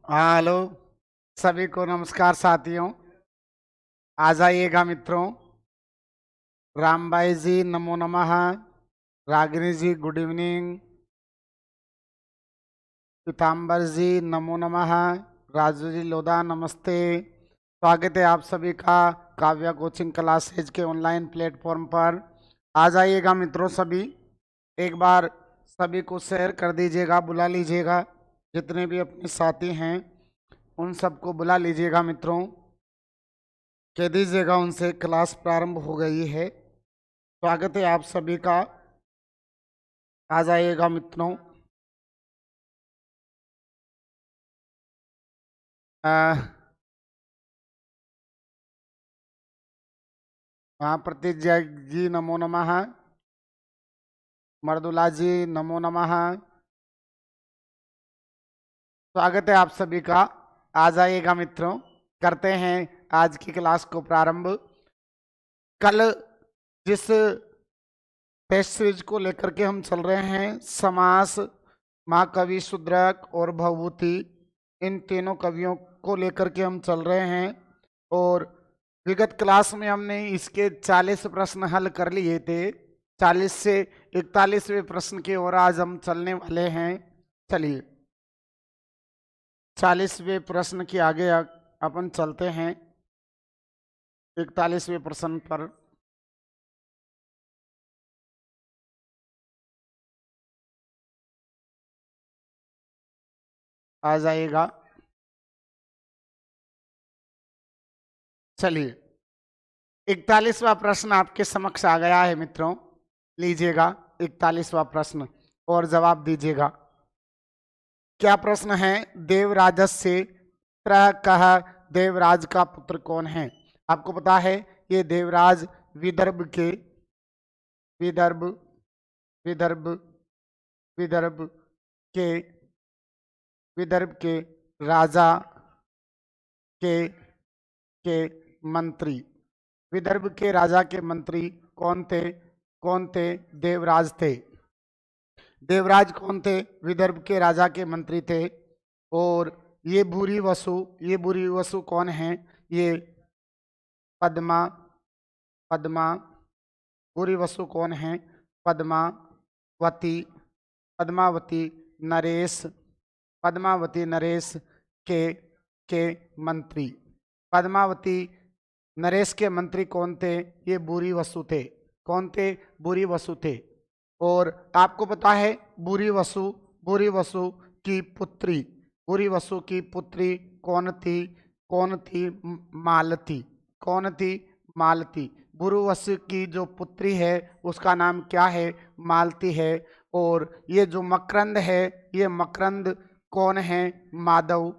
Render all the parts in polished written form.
हाँ, हेलो। सभी को नमस्कार साथियों। आ जाइएगा मित्रों। रामबाई जी नमो नमः। रागिनी जी गुड इवनिंग। पीताम्बर जी नमो नमः। राजू जी लोधा नमस्ते। स्वागत है आप सभी का काव्या कोचिंग क्लासेज के ऑनलाइन प्लेटफॉर्म पर। आ जाइएगा मित्रों सभी। एक बार सभी को शेयर कर दीजिएगा, बुला लीजिएगा। जितने भी अपने साथी हैं उन सबको बुला लीजिएगा मित्रों। कह दीजिएगा उनसे क्लास प्रारंभ हो गई है। स्वागत है आप सभी का। आ जाइएगा मित्रों। हाँ, प्रतीक जी नमो नमः। मर्दुला जी नमो नमः। स्वागत है आप सभी का। आ जाइएगा मित्रों। करते हैं आज की क्लास को प्रारंभ। कल जिस टेस्ट सीरीज को लेकर के हम चल रहे हैं, समास, महाकवि शुद्रक और भवभूति, इन तीनों कवियों को लेकर के हम चल रहे हैं। और विगत क्लास में हमने इसके 40 प्रश्न हल कर लिए थे। 40 से 41वें प्रश्न की ओर आज हम चलने वाले हैं। चलिए 40वें प्रश्न के आगे अपन चलते हैं 41वें प्रश्न पर। आ जाइएगा। चलिए 41वां प्रश्न आपके समक्ष आ गया है मित्रों। लीजिएगा 41वां प्रश्न और जवाब दीजिएगा। क्या प्रश्न है? देवराजस्य पुत्रः कः? देवराज का पुत्र कौन है? आपको पता है ये देवराज विदर्भ के विदर्भ विदर्भ विदर्भ के विदर्भ के राजा के के मंत्री, विदर्भ के राजा के मंत्री कौन थे? कौन थे? देवराज थे। देवराज कौन थे? विदर्भ के राजा के मंत्री थे। और ये भूरी वसु, ये भूरी वसु कौन है? ये पद्मा पद्मा भूरी वसु कौन है? पद्मावती पद्मावती नरेश पद्मावती नरेश के के मंत्री। पद्मावती नरेश के मंत्री कौन थे? ये बुरी वसु थे। कौन थे? बुरी वसु थे। और आपको पता है बुरी वसु की पुत्री, बुरी वसु की पुत्री कौन थी? कौन थी? मालती। कौन थी? मालती। बुरी वसु की जो पुत्री है उसका नाम क्या है? मालती है। और ये जो मकरंद है, ये मकरंद कौन है? माधव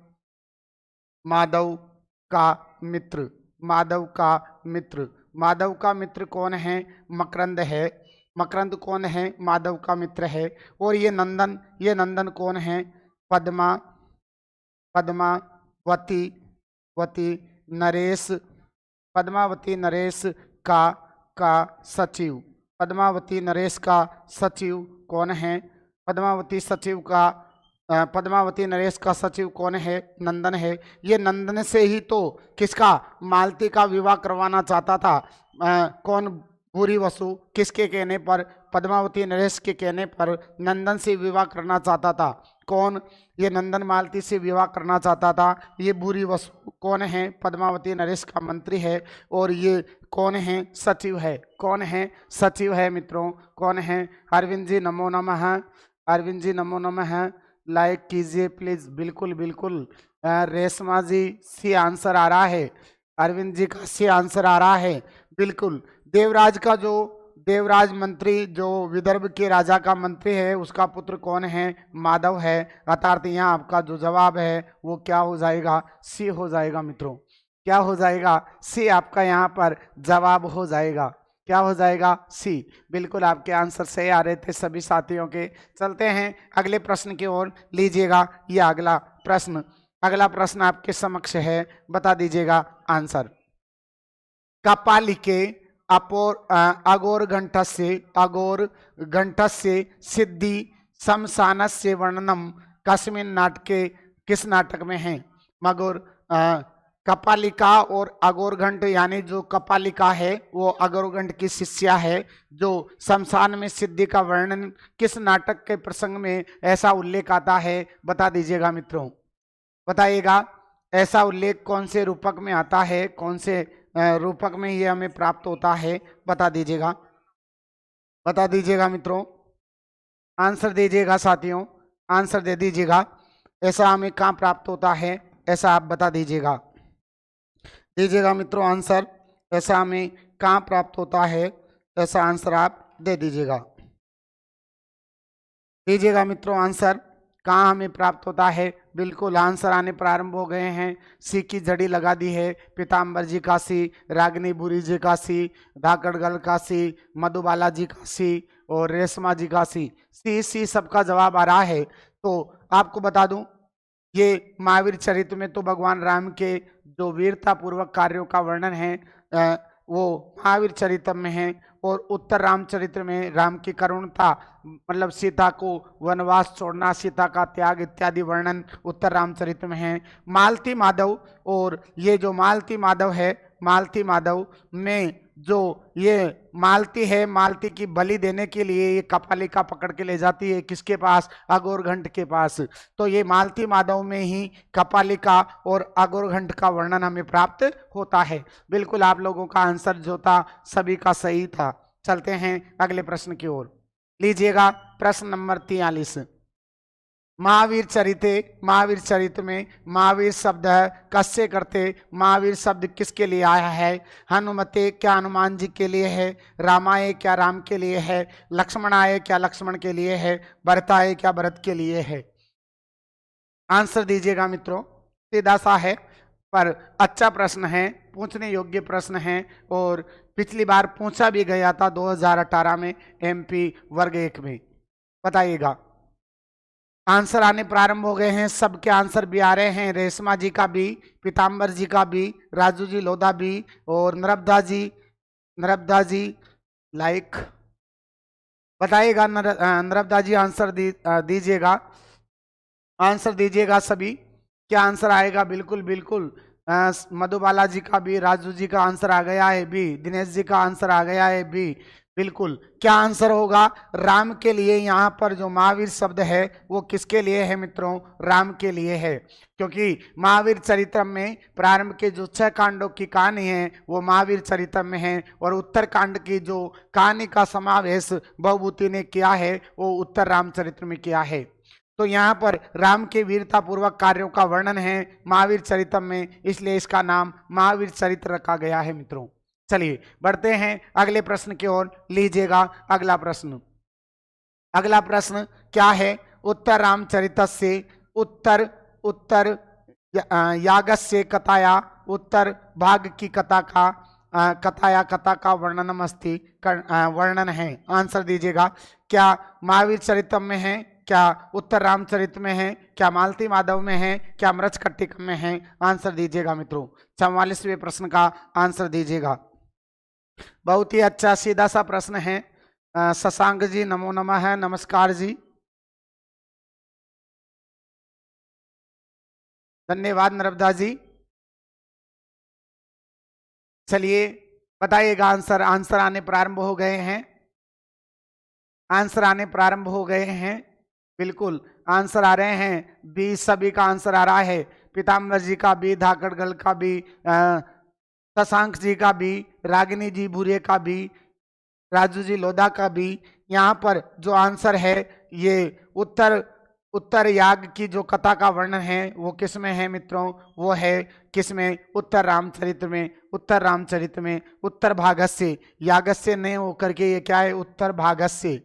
माधव का मित्र। माधव का मित्र। माधव का मित्र कौन है? मकरंद है। मकरंद कौन है? माधव का मित्र है। और ये नंदन कौन है? पद्मा पद्मावती वती नरेश पद्मावती नरेश का का सचिव। पद्मावती नरेश का सचिव कौन है? पद्मावती नरेश का सचिव कौन है? नंदन है। ये नंदन से ही तो किसका? मालती का विवाह करवाना चाहता था। कौन? बुरी वसु। किसके कहने पर? पद्मावती नरेश के कहने पर नंदन से विवाह करना चाहता था। कौन? ये नंदन मालती से विवाह करना चाहता था। ये बुरी वसु कौन है? पद्मावती नरेश का मंत्री है। और ये कौन है? सचिव है। कौन है? सचिव है मित्रों। कौन है? अरविंद जी नमो नमः। अरविंद जी नमो नमः। लाइक कीजिए प्लीज। बिल्कुल बिल्कुल। रेशमा जी सी आंसर आ रहा है। अरविंद जी का सी आंसर आ रहा है। बिल्कुल। देवराज मंत्री जो विदर्भ के राजा का मंत्री है उसका पुत्र कौन है? माधव है। अर्थात यहाँ आपका जो जवाब है वो क्या हो जाएगा? सी हो जाएगा मित्रों। क्या हो जाएगा? सी आपका यहाँ पर जवाब हो जाएगा। क्या हो जाएगा? सी। बिल्कुल आपके आंसर सही आ रहे थे सभी साथियों के। चलते हैं अगले प्रश्न की ओर। लीजिएगा ये अगला प्रश्न। अगला प्रश्न आपके समक्ष है, बता दीजिएगा आंसर। कपालिके अघोर घंटस्य सिद्धि शमशानस्य वर्णनम कस्मिन् नाटके, किस नाटक में है? मगर कपालिका और अघोर घंट यानी जो कपालिका है वो अघोर घंट की शिष्या है। जो शमशान में सिद्धि का वर्णन किस नाटक के प्रसंग में ऐसा उल्लेख आता है? बता दीजिएगा मित्रों, बताइएगा। ऐसा उल्लेख कौन से रूपक में आता है? कौन से रूपक में ये हमें प्राप्त होता है? बता दीजिएगा, बता दीजिएगा मित्रों। आंसर दीजिएगा साथियों, आंसर दे दीजिएगा। ऐसा हमें कहाँ प्राप्त होता है? ऐसा आप बता दीजिएगा, दीजिएगा मित्रों आंसर। ऐसा हमें कहाँ प्राप्त होता है? ऐसा आंसर आप दे दीजिएगा, दीजिएगा मित्रों आंसर। कहाँ हमें प्राप्त होता है? बिल्कुल आंसर आने प्रारंभ हो गए हैं। सी की जड़ी लगा दी है। पीताम्बर जी का सी, रागिनी बुरी जी का सी, धाकड़गल का सी, मधुबाला जी का सी और रेशमा जी का सी। सी सबका जवाब आ रहा है। तो आपको बता दूं, ये महावीर चरित्र में तो भगवान राम के जो वीरता पूर्वक कार्यों का वर्णन है वो महावीर चरित्र में है। और उत्तर रामचरित्र में राम की करुणता, मतलब सीता को वनवास छोड़ना, सीता का त्याग इत्यादि वर्णन उत्तर रामचरित्र में है। मालती माधव, और ये जो मालती माधव है, मालती माधव में जो ये मालती है, मालती की बलि देने के लिए ये कपालिका पकड़ के ले जाती है किसके पास? अघोर घंट के पास। तो ये मालती माधव में ही कपालिका और अघोर घंट का वर्णन हमें प्राप्त होता है। बिल्कुल आप लोगों का आंसर जो था सभी का सही था। चलते हैं अगले प्रश्न की ओर। लीजिएगा प्रश्न नंबर 43। महावीर चरित्र में महावीर शब्द कस्य करते? महावीर शब्द किसके लिए आया है? हनुमते क्या हनुमान जी के लिए है? रामाय क्या राम के लिए है? लक्ष्मणाय क्या लक्ष्मण के लिए है? भरताय क्या भरत के लिए है? आंसर दीजिएगा मित्रों। सीधा सा है पर अच्छा प्रश्न है, पूछने योग्य प्रश्न है और पिछली बार पूछा भी गया था 2018 में MP वर्ग 1 में। बताइएगा। आंसर आने प्रारंभ हो गए हैं, सबके आंसर भी आ रहे हैं। रेशमा जी का भी, पीताम्बर जी का भी, राजू जी लोधा भी और नर्मदा जी लाइक। बताइएगा नर्मदा जी आंसर दीजिएगा, आंसर दीजिएगा सभी। क्या आंसर आएगा? बिल्कुल बिल्कुल मधुबाला जी का भी, राजू जी का आंसर आ गया है बी, दिनेश जी का आंसर आ गया है बी। बिल्कुल क्या आंसर होगा? राम के लिए। यहाँ पर जो महावीर शब्द है वो किसके लिए है मित्रों? राम के लिए है। क्योंकि महावीर चरित्र में प्रारंभ के जो 6 कांडों की कहानी है वो महावीर चरित्र में है और उत्तर कांड की जो कहानी का समावेश भवभूति ने किया है वो उत्तर रामचरित्र में किया है। तो यहाँ पर राम के वीरता पूर्वक कार्यों का वर्णन है महावीर चरित्र में, इसलिए इसका नाम महावीर चरित्र रखा गया है मित्रों। चलिए बढ़ते हैं अगले प्रश्न की ओर। लीजिएगा अगला प्रश्न। अगला प्रश्न क्या है? उत्तर रामचरित से उत्तर यागस्य कथाया, उत्तर भाग की कथा का कथा का वर्णनम अस्ति, वर्णन है। आंसर दीजिएगा। क्या महावीर चरित्र में है? क्या उत्तर रामचरित में है? क्या मालती माधव में है? क्या मृच्छकटिक में है? आंसर दीजिएगा मित्रों। 44वें प्रश्न का आंसर दीजिएगा। बहुत ही अच्छा सीधा सा प्रश्न है। शशांक जी नमो नमः है, नमस्कार जी, धन्यवाद नर्मदा जी। चलिए बताइएगा आंसर। आंसर आने प्रारंभ हो गए हैं, आंसर आने प्रारंभ हो गए हैं। बिल्कुल आंसर आ रहे हैं बी, सभी का आंसर आ रहा है। पीताम्बर जी का भी, धाकड़गल का भी, शशांक जी का भी, रागिनी जी भूरे का भी, राजू जी लोधा का भी। यहाँ पर जो आंसर है ये उत्तर उत्तर याग की जो कथा का वर्णन है वो किस में है मित्रों? वो है किस में? उत्तर रामचरित में। उत्तर रामचरित में उत्तर भागस्य, यागस्य नहीं होकर के ये क्या है? उत्तर भागस्य।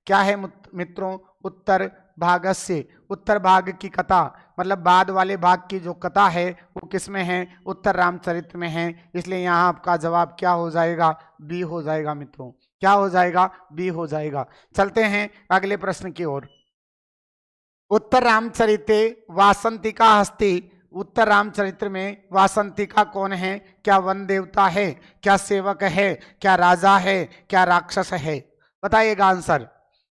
क्या है मित्रों? उत्तर भागस्य। उत्तर भाग की कथा मतलब बाद वाले भाग की जो कथा है वो किस में है? उत्तर रामचरित में है। इसलिए यहाँ आपका जवाब क्या हो जाएगा? बी हो जाएगा मित्रों। क्या हो जाएगा? बी हो जाएगा। चलते हैं अगले प्रश्न की ओर। उत्तर रामचरिते वासंतिका हस्ती। उत्तर रामचरित्र में वासंतिका कौन है? क्या वन देवता है? क्या सेवक है? क्या राजा है? क्या राक्षस है? बताइएगा आंसर।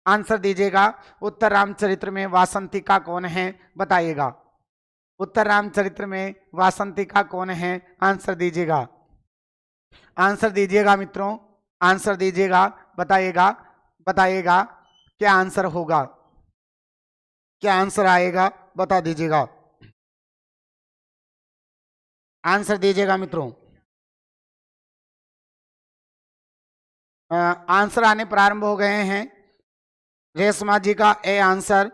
आंसर दीजिएगा। उत्तर रामचरित्र में वासंतिका कौन है? बताइएगा। उत्तर रामचरित्र में वासंतिका कौन है? आंसर दीजिएगा। आंसर दीजिएगा मित्रों। आंसर दीजिएगा। बताइएगा। बताइएगा क्या आंसर होगा? क्या आंसर आएगा? बता दीजिएगा। आंसर दीजिएगा मित्रों। आंसर आने प्रारंभ हो गए हैं। रेशमा जी का ए आंसर,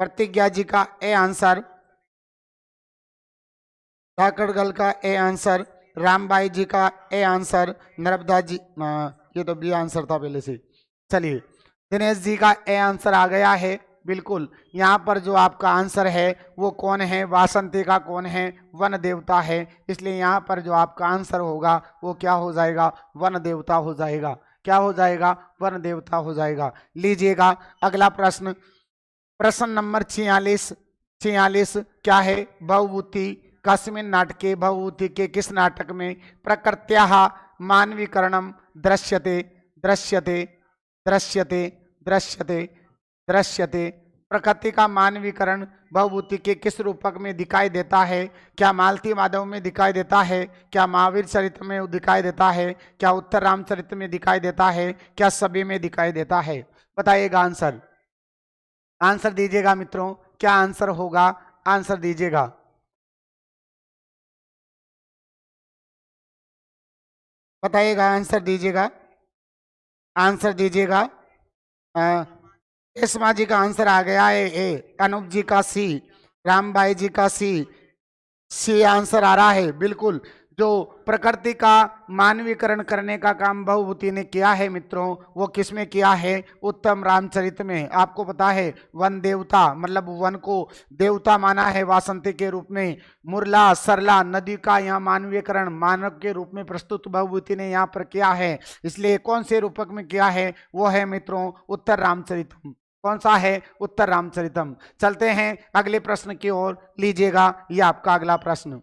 प्रतिज्ञा जी का ए आंसर, धाकड़गल का ए आंसर, रामबाई जी का ए आंसर, नर्मदा जी ये तो बी आंसर था पहले से। चलिए दिनेश जी का ए आंसर आ गया है। बिल्कुल यहाँ पर जो आपका आंसर है वो कौन है? वासंतिका कौन है? वन देवता है। इसलिए यहाँ पर जो आपका आंसर होगा वो क्या हो जाएगा? वन देवता हो जाएगा। क्या हो जाएगा? वन देवता हो जाएगा। लीजिएगा अगला प्रश्न। प्रश्न नंबर 46। 46 क्या है? भवभूति कस्मिन् नाटके। भवभूति के किस नाटक में प्रकृत्याः मानवीकरणम दृश्यते? दृश्यते दृश्यते दृश्यते दृश्यते। प्रकृति का मानवीकरण भवभूति के किस रूपक में दिखाई देता है? क्या मालती माधव में दिखाई देता है? क्या महावीर चरित्र में दिखाई देता है? क्या उत्तर रामचरित्र में दिखाई देता है? क्या सभी में दिखाई देता है? बताइएगा आंसर। आंसर दीजिएगा मित्रों। क्या आंसर होगा? आंसर दीजिएगा। बताइएगा। आंसर दीजिएगा। आंसर दीजिएगा। रेशमा जी का आंसर आ गया है ए, अनूप जी का सी, रामबाई जी का सी आंसर आ रहा है। बिल्कुल जो प्रकृति का मानवीकरण करने का काम भवभूति ने किया है मित्रों, वो किसमें किया है? उत्तम रामचरित में। आपको पता है वन देवता मतलब वन को देवता माना है वासंती के रूप में। मुरला सरला नदी का यहाँ मानवीकरण मानव के रूप में प्रस्तुत भवभूति ने यहाँ पर किया है। इसलिए कौन से रूपक में किया है? वो है मित्रों उत्तर रामचरितम। कौन सा है? उत्तर रामचरितम। चलते हैं अगले प्रश्न की ओर। लीजिएगा ये आपका अगला प्रश्न।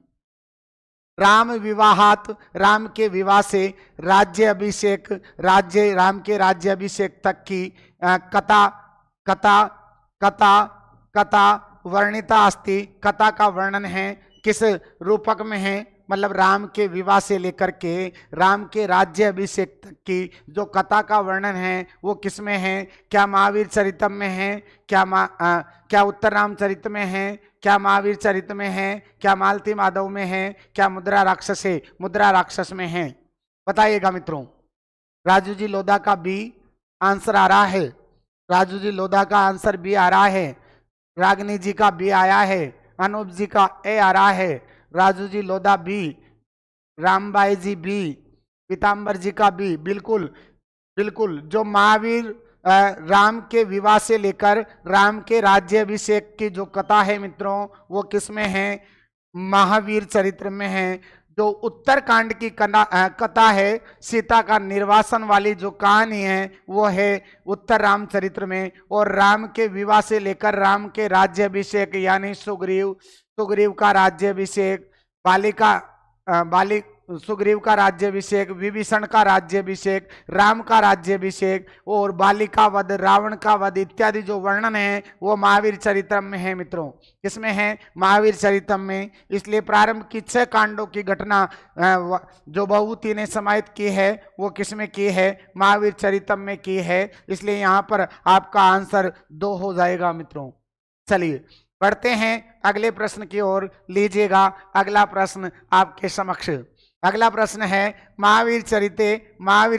राम विवाहात, राम के विवाह से राज्य अभिषेक, राज्य राम के राज्य अभिषेक तक की कथा कथा कथा कथा वर्णिता अस्ति। कथा का वर्णन है किस रूपक में है? मतलब राम के विवाह से लेकर के राम के राज्य अभिषेक तक की जो कथा का वर्णन है वो किस में है? क्या महावीर चरितम में है? क्या उत्तर रामचरित में है? क्या महावीर चरित में है? क्या मालती माधव में है? क्या मुद्रा राक्षस है? मुद्रा राक्षस में है। बताइएगा मित्रों। राजू जी लोधा का बी आंसर आ रहा है। राजू जी लोधा का आंसर बी आ रहा है। रागनी जी का बी आया है। अनूप जी का ए आ रहा है। राजू जी लोधा बी, रामबाई जी बी, पीताम्बर जी का बी। बिल्कुल बिल्कुल जो महावीर राम के विवाह से लेकर राम के राज्य अभिषेक की जो कथा है मित्रों वो किस में है? महावीर चरित्र में है। जो उत्तरकांड की कथा है सीता का निर्वासन वाली जो कहानी है वो है उत्तर रामचरित्र में। और राम के विवाह से लेकर राम के राज्य अभिषेक यानी सुग्रीव का राज्य अभिषेक, सुग्रीव का राज्यभिषेक, विभीषण का राज्यभिषेक, राम का राज्यभिषेक और बाली का वध, रावण का वध इत्यादि जो वर्णन है वो महावीर चरितम में है मित्रों। किसमें है? महावीर चरितम में। इसलिए प्रारंभ की 6 कांडों की घटना जो भवभूति ने समाहित की है वो किसमें की है? महावीर चरितम में की है। इसलिए यहाँ पर आपका आंसर 2 हो जाएगा मित्रों। चलिए बढ़ते हैं अगले प्रश्न की ओर। लीजिएगा अगला प्रश्न आपके समक्ष। अगला प्रश्न है महावीर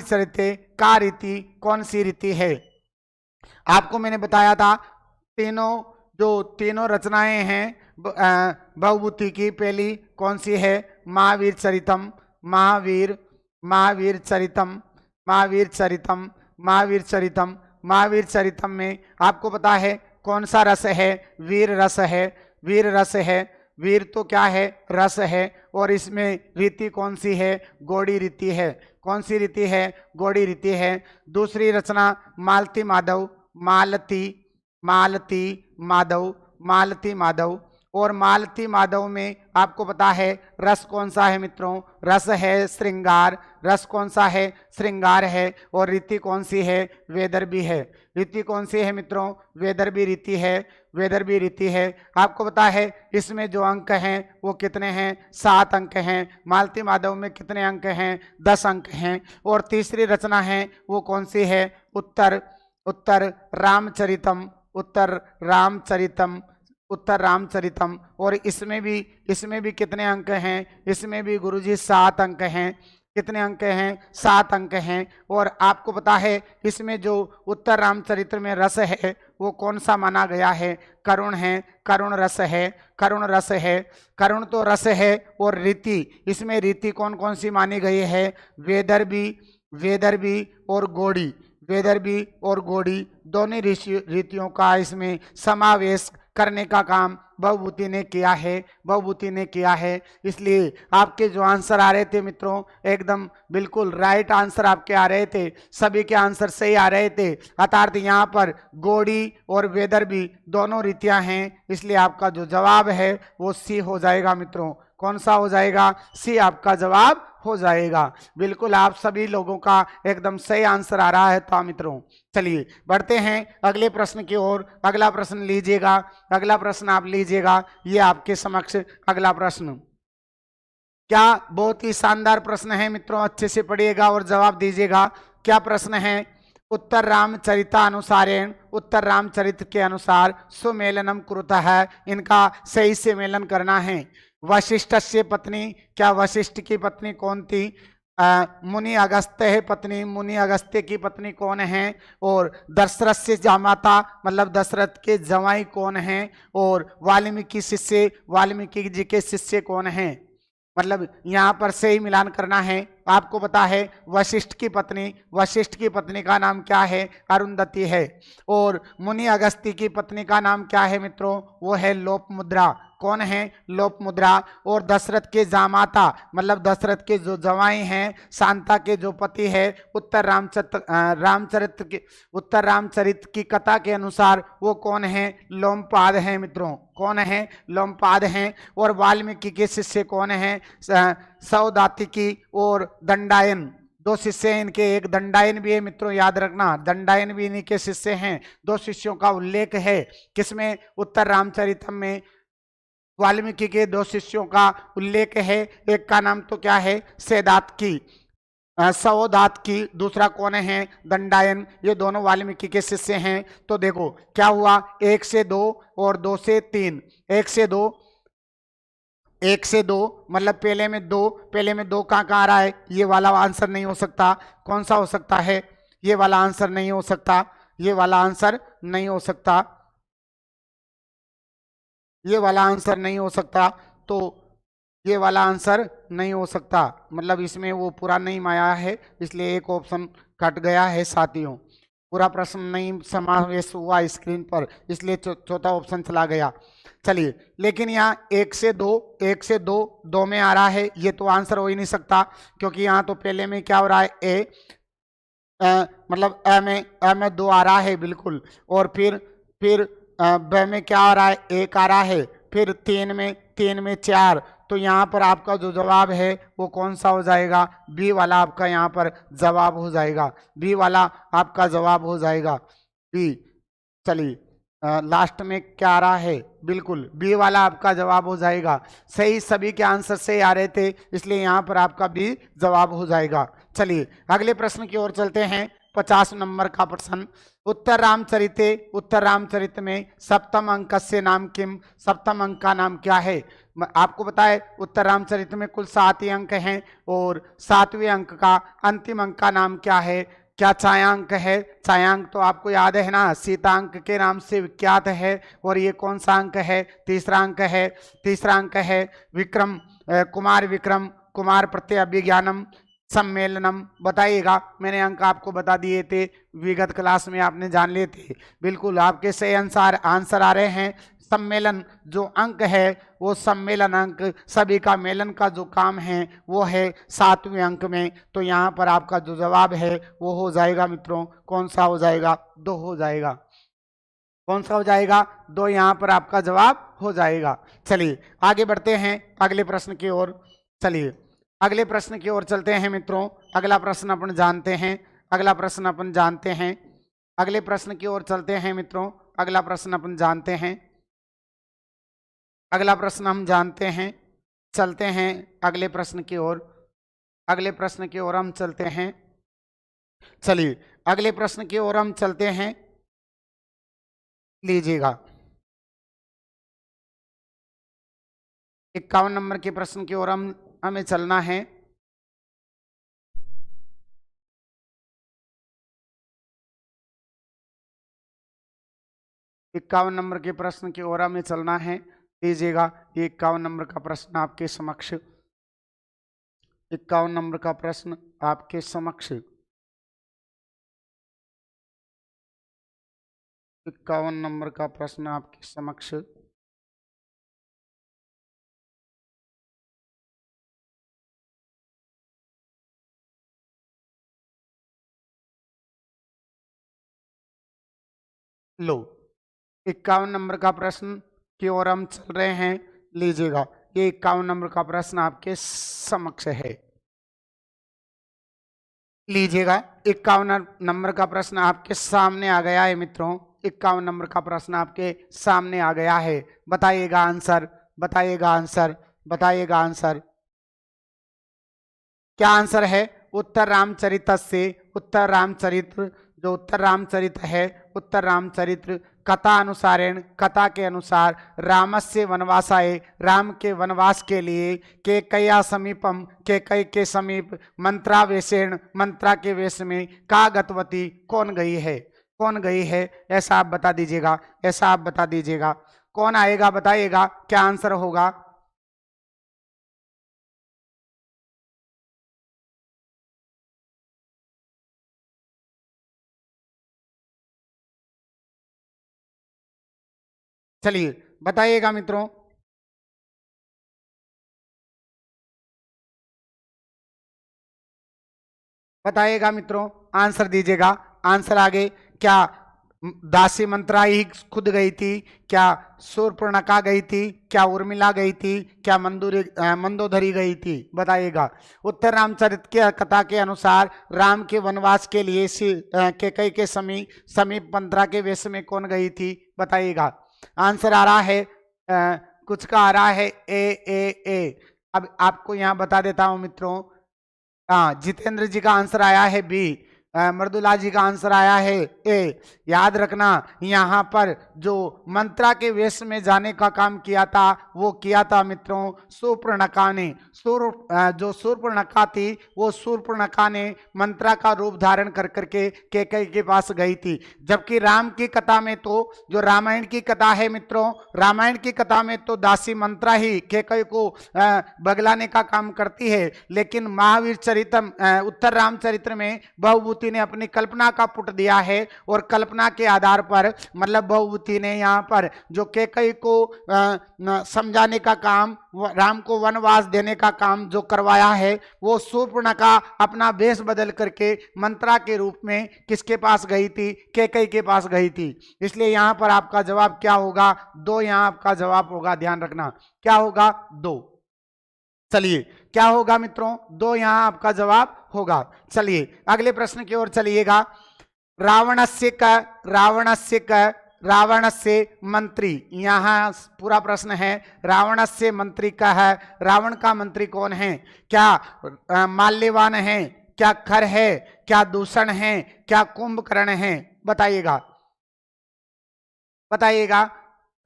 चरिते का रीति कौन सी रीति है? आपको मैंने बताया था तीनों रचनाएं हैं भवभूति की, पहली कौन सी है? महावीर चरितम, महावीर चरितम, महावीर चरितम, महावीर चरितम। महावीर चरितम में आपको पता है कौन सा रस है? वीर रस है, वीर रस है। वीर तो क्या है? रस है। और इसमें रीति कौन सी है? गौड़ी रीति है। कौन सी रीति है? गौड़ी रीति है। दूसरी रचना मालती माधव, मालती माधव। और मालती माधव में आपको पता है रस कौन सा है मित्रों? रस है श्रृंगार। रस कौन सा है? श्रृंगार है। और रीति कौन सी है? वेदर्भी है। रीति कौन सी है मित्रों? वेदर्भी रीति है, वेदर्भी रीति है। आपको पता है इसमें जो अंक हैं वो कितने हैं? 7 अंक हैं। मालती माधव में कितने अंक हैं? 10 अंक हैं। और तीसरी रचना है वो कौन सी है? उत्तर रामचरितम। और इसमें भी कितने अंक हैं? इसमें भी गुरुजी 7 अंक हैं। कितने अंक हैं? 7 अंक हैं। और आपको पता है इसमें जो उत्तर रामचरित्र में रस है वो कौन सा माना गया है? करुण है, करुण रस है, करुण रस है। करुण तो रस है। और रीति, इसमें रीति कौन कौन सी मानी गई है? वेदर्भी और गौड़ी। वेदर्भी और गौड़ी दोनों रीतियों का इसमें समावेश करने का काम भवभूति ने किया है। इसलिए आपके जो आंसर आ रहे थे मित्रों एकदम बिल्कुल राइट आंसर आपके आ रहे थे, सभी के आंसर सही आ रहे थे। अर्थात यहाँ पर गौड़ी और वेदर्भी दोनों रीतियां हैं। इसलिए आपका जो जवाब है वो सी हो जाएगा मित्रों। कौन सा हो जाएगा? सी आपका जवाब हो जाएगा। बिल्कुल आप सभी लोगों का एकदम सही आंसर आ रहा है। तो मित्रों चलिए बढ़ते हैं अगले प्रश्न की ओर। अगला प्रश्न लीजिएगा, अगला प्रश्न आप लीजिएगा। ये आपके समक्ष अगला प्रश्न, क्या बहुत ही शानदार प्रश्न है मित्रों, अच्छे से पढ़िएगा और जवाब दीजिएगा। क्या प्रश्न है? उत्तर रामचरितानुसारेण, उत्तर रामचरित्र के अनुसार सुमेलनम कुरुतः है, इनका सही से मेलन करना है। वशिष्ठस्य पत्नी, क्या वशिष्ठ की पत्नी कौन थी? मुनि अगस्त्य पत्नी, मुनि अगस्त्य की पत्नी कौन है? और दशरथ से जामाता मतलब दशरथ के जवाई कौन है? और वाल्मीकि शिष्य, वाल्मीकि जी के शिष्य कौन है? मतलब यहाँ पर सही मिलान करना है। आपको पता है वशिष्ठ की पत्नी का नाम क्या है? अरुंधति है। और मुनि अगस्त्य की पत्नी का नाम क्या है मित्रों? वो है लोपमुद्रा। कौन है? लोपमुद्रा। और दशरथ के जामाता मतलब दशरथ के जो जवाई हैं, शांता के जो पति है, उत्तर रामचरित्र की कथा के अनुसार वो कौन है? लोमपाद है मित्रों। कौन है? लोमपाद हैं। और वाल्मीकि के शिष्य कौन है? सौदातिकी और दंडायन, 2 शिष्य हैं इनके। एक दंडायन भी है मित्रों, याद रखना, दंडायन भी इन्हीं के शिष्य हैं। 2 शिष्यों का उल्लेख है किसमें? उत्तर रामचरितम में वाल्मीकि के 2 शिष्यों का उल्लेख है। एक का नाम तो क्या है? सौदातिकी, दूसरा कौन है? दंडायन। ये दोनों वाल्मीकि के शिष्य हैं। तो देखो क्या हुआ, 1 से 2 और 2 से 3। 1 से 2 मतलब पहले में 2 कहाँ आ रहा है? ये वाला आंसर नहीं हो सकता। कौन सा हो सकता है? ये वाला आंसर नहीं हो सकता। ये वाला आंसर नहीं हो सकता। ये वाला आंसर नहीं हो सकता। तो ये वाला आंसर नहीं हो सकता, मतलब इसमें वो पूरा नहीं आया है, इसलिए एक ऑप्शन कट गया है साथियों। पूरा प्रश्न नहीं समावेश हुआ स्क्रीन पर, इसलिए चौथा ऑप्शन चला गया। चलिए, लेकिन यहाँ 1 से 2 में आ रहा है, ये तो आंसर हो ही नहीं सकता, क्योंकि यहाँ तो पहले में क्या हो रहा है? मतलब ए में 2 आ रहा है बिल्कुल। और फिर ब में क्या आ रहा है? 1 आ रहा है। फिर 3 में 4। तो यहाँ पर आपका जो जवाब है वो कौन सा हो जाएगा? बी वाला आपका यहाँ पर जवाब हो जाएगा। बी वाला आपका जवाब हो जाएगा, बी। चलिए, लास्ट में क्या आ रहा है? बिल्कुल बी वाला आपका जवाब हो जाएगा। सही, सभी के आंसर सही आ रहे थे, इसलिए यहाँ पर आपका बी जवाब हो जाएगा। चलिए अगले प्रश्न की ओर चलते हैं। 50 नंबर का प्रश्न, उत्तर रामचरित में सप्तम अंक से नाम किम, सप्तम अंक का नाम क्या है? आपको पता है उत्तर रामचरित में कुल 7 ही अंक हैं, और 7वें अंक का अंतिम अंक का नाम क्या है? क्या छायांक है? छायांक तो आपको याद है ना, शीतांक के नाम से विख्यात है। और ये कौन सा अंक है? तीसरा अंक है। तीसरा अंक है विक्रम, कुमार विक्रम कुमार प्रत्यय अभिज्ञानम सम्मेलनम। बताइएगा, मैंने अंक आपको बता दिए थे, विगत क्लास में आपने जान लिए थे। बिल्कुल आपके सही अनुसार आंसर आ रहे हैं। सम्मेलन जो अंक है वो सम्मेलन अंक, सभी का मेलन का जो काम है वो है 7वें अंक में। तो यहाँ पर आपका जो जवाब है वो हो जाएगा मित्रों, कौन सा हो जाएगा? 2 हो जाएगा। कौन सा हो जाएगा? 2 यहाँ पर आपका जवाब हो जाएगा। चलिए आगे बढ़ते हैं अगले प्रश्न की ओर। चलिए अगले प्रश्न की ओर चलते हैं मित्रों। अगला प्रश्न अपन जानते हैं, अगला प्रश्न अपन जानते हैं। अगले प्रश्न की ओर चलते हैं मित्रों। अगला प्रश्न अपन जानते हैं, अगला प्रश्न हम जानते हैं। चलते हैं अगले प्रश्न की ओर। अगले प्रश्न की ओर हम चलते हैं। चलिए अगले प्रश्न की ओर हम चलते हैं। लीजिएगा 51 नंबर के प्रश्न की ओर हमें चलना है। 51 नंबर के प्रश्न की ओर हमें चलना है। लीजिएगा ये 51 नंबर का प्रश्न आपके समक्ष, 51 नंबर का प्रश्न आपके समक्ष, 51 नंबर का प्रश्न आपके समक्ष। लो 51 नंबर का प्रश्न की ओर हम चल रहे हैं। लीजिएगा ये 51 नंबर का प्रश्न आपके समक्ष है। लीजिएगा 51 नंबर का प्रश्न आपके सामने आ गया है मित्रों। 51 नंबर का प्रश्न आपके सामने आ गया है। बताइएगा आंसर, बताइएगा आंसर, बताइएगा आंसर। क्या आंसर है? उत्तर रामचरित से, उत्तर रामचरित्र, जो उत्तर रामचरित है, उत्तर रामचरित्र कथा अनुसारेण, कथा के अनुसार रामस्य वनवासाय, राम के वनवास के लिए के कया समीपम, के कई के समीप मंत्रावेशेण, मंत्रा के वेश में का गतवती, कौन गई है? कौन गई है? ऐसा आप बता दीजिएगा, ऐसा आप बता दीजिएगा। कौन आएगा बताइएगा, क्या आंसर होगा? चलिए बताइएगा मित्रों। बताइएगा मित्रों, आंसर दीजिएगा। आंसर आगे क्या दासी मंत्रा ही खुद गई थी? क्या शूर्पणखा गई थी? क्या उर्मिला गई थी? क्या मंदोदरी गई थी? बताइएगा। उत्तर रामचरित के कथा के अनुसार राम के वनवास के लिए कैकई के समीप मंत्रा के वेश में कौन गई थी? बताइएगा। आंसर आ रहा है कुछ का आ रहा है ए। अब आपको यहां बता देता हूं मित्रों। हाँ, जितेंद्र जी का आंसर आया है बी, मृदुला जी का आंसर आया है ए। याद रखना यहाँ पर जो मंत्रा के वेश में जाने का काम किया था वो किया था मित्रों शूर्पणखा ने। जो शूर्पणखा थी वो शूर्पणखा ने मंत्रा का रूप धारण कर करके कैकेयी के पास गई थी। जबकि राम की कथा में तो, जो रामायण की कथा है मित्रों, रामायण की कथा में तो दासी मंत्रा ही कैकेयी को बगलाने का काम करती है। लेकिन महावीर चरितम, उत्तर रामचरित्र में बहुभूति ने अपनी कल्पना का पुट दिया है और कल्पना के आधार पर, मतलब बहुभूति ने यहाँ पर जो कैकेयी को समझाने का काम, राम को वनवास देने का काम जो करवाया है, वो शूर्पणखा अपना वेश बदल करके मंत्रा के रूप में किसके पास गई थी? कैकेयी के पास गई थी। इसलिए यहाँ पर आपका जवाब क्या होगा? 2 यहाँ आपका जवाब होगा, ध्यान रखना क्या होगा? 2। चलिए क्या होगा मित्रों? 2 यहां आपका जवाब होगा। चलिए अगले प्रश्न की ओर चलिएगा। रावणस्य का, रावणस्य का, रावणस्य मंत्री, यहां पूरा प्रश्न है रावणस्य मंत्री का है। रावण का मंत्री कौन है? क्या माल्यवान है? क्या खर है? क्या दूषण है? क्या कुंभकर्ण है? बताइएगा, बताइएगा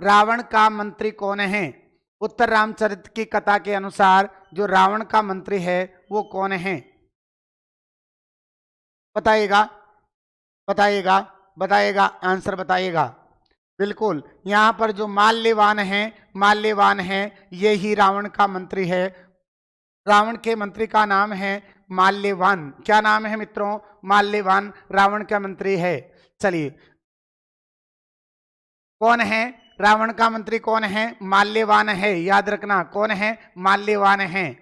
रावण का मंत्री कौन है? उत्तर रामचरित की कथा के अनुसार जो रावण का मंत्री है वो कौन है? बताइएगा। बताइएगा, बताइएगा, आंसर बताइएगा। बिल्कुल, यहाँ पर जो माल्यवान है, माल्यवान है, ये ही रावण का मंत्री है। रावण के मंत्री का नाम है माल्यवान। क्या नाम है मित्रों? माल्यवान रावण का मंत्री है। चलिए, कौन है रावण का मंत्री? कौन है? माल्यवान है, याद रखना, कौन है? माल्यवान है।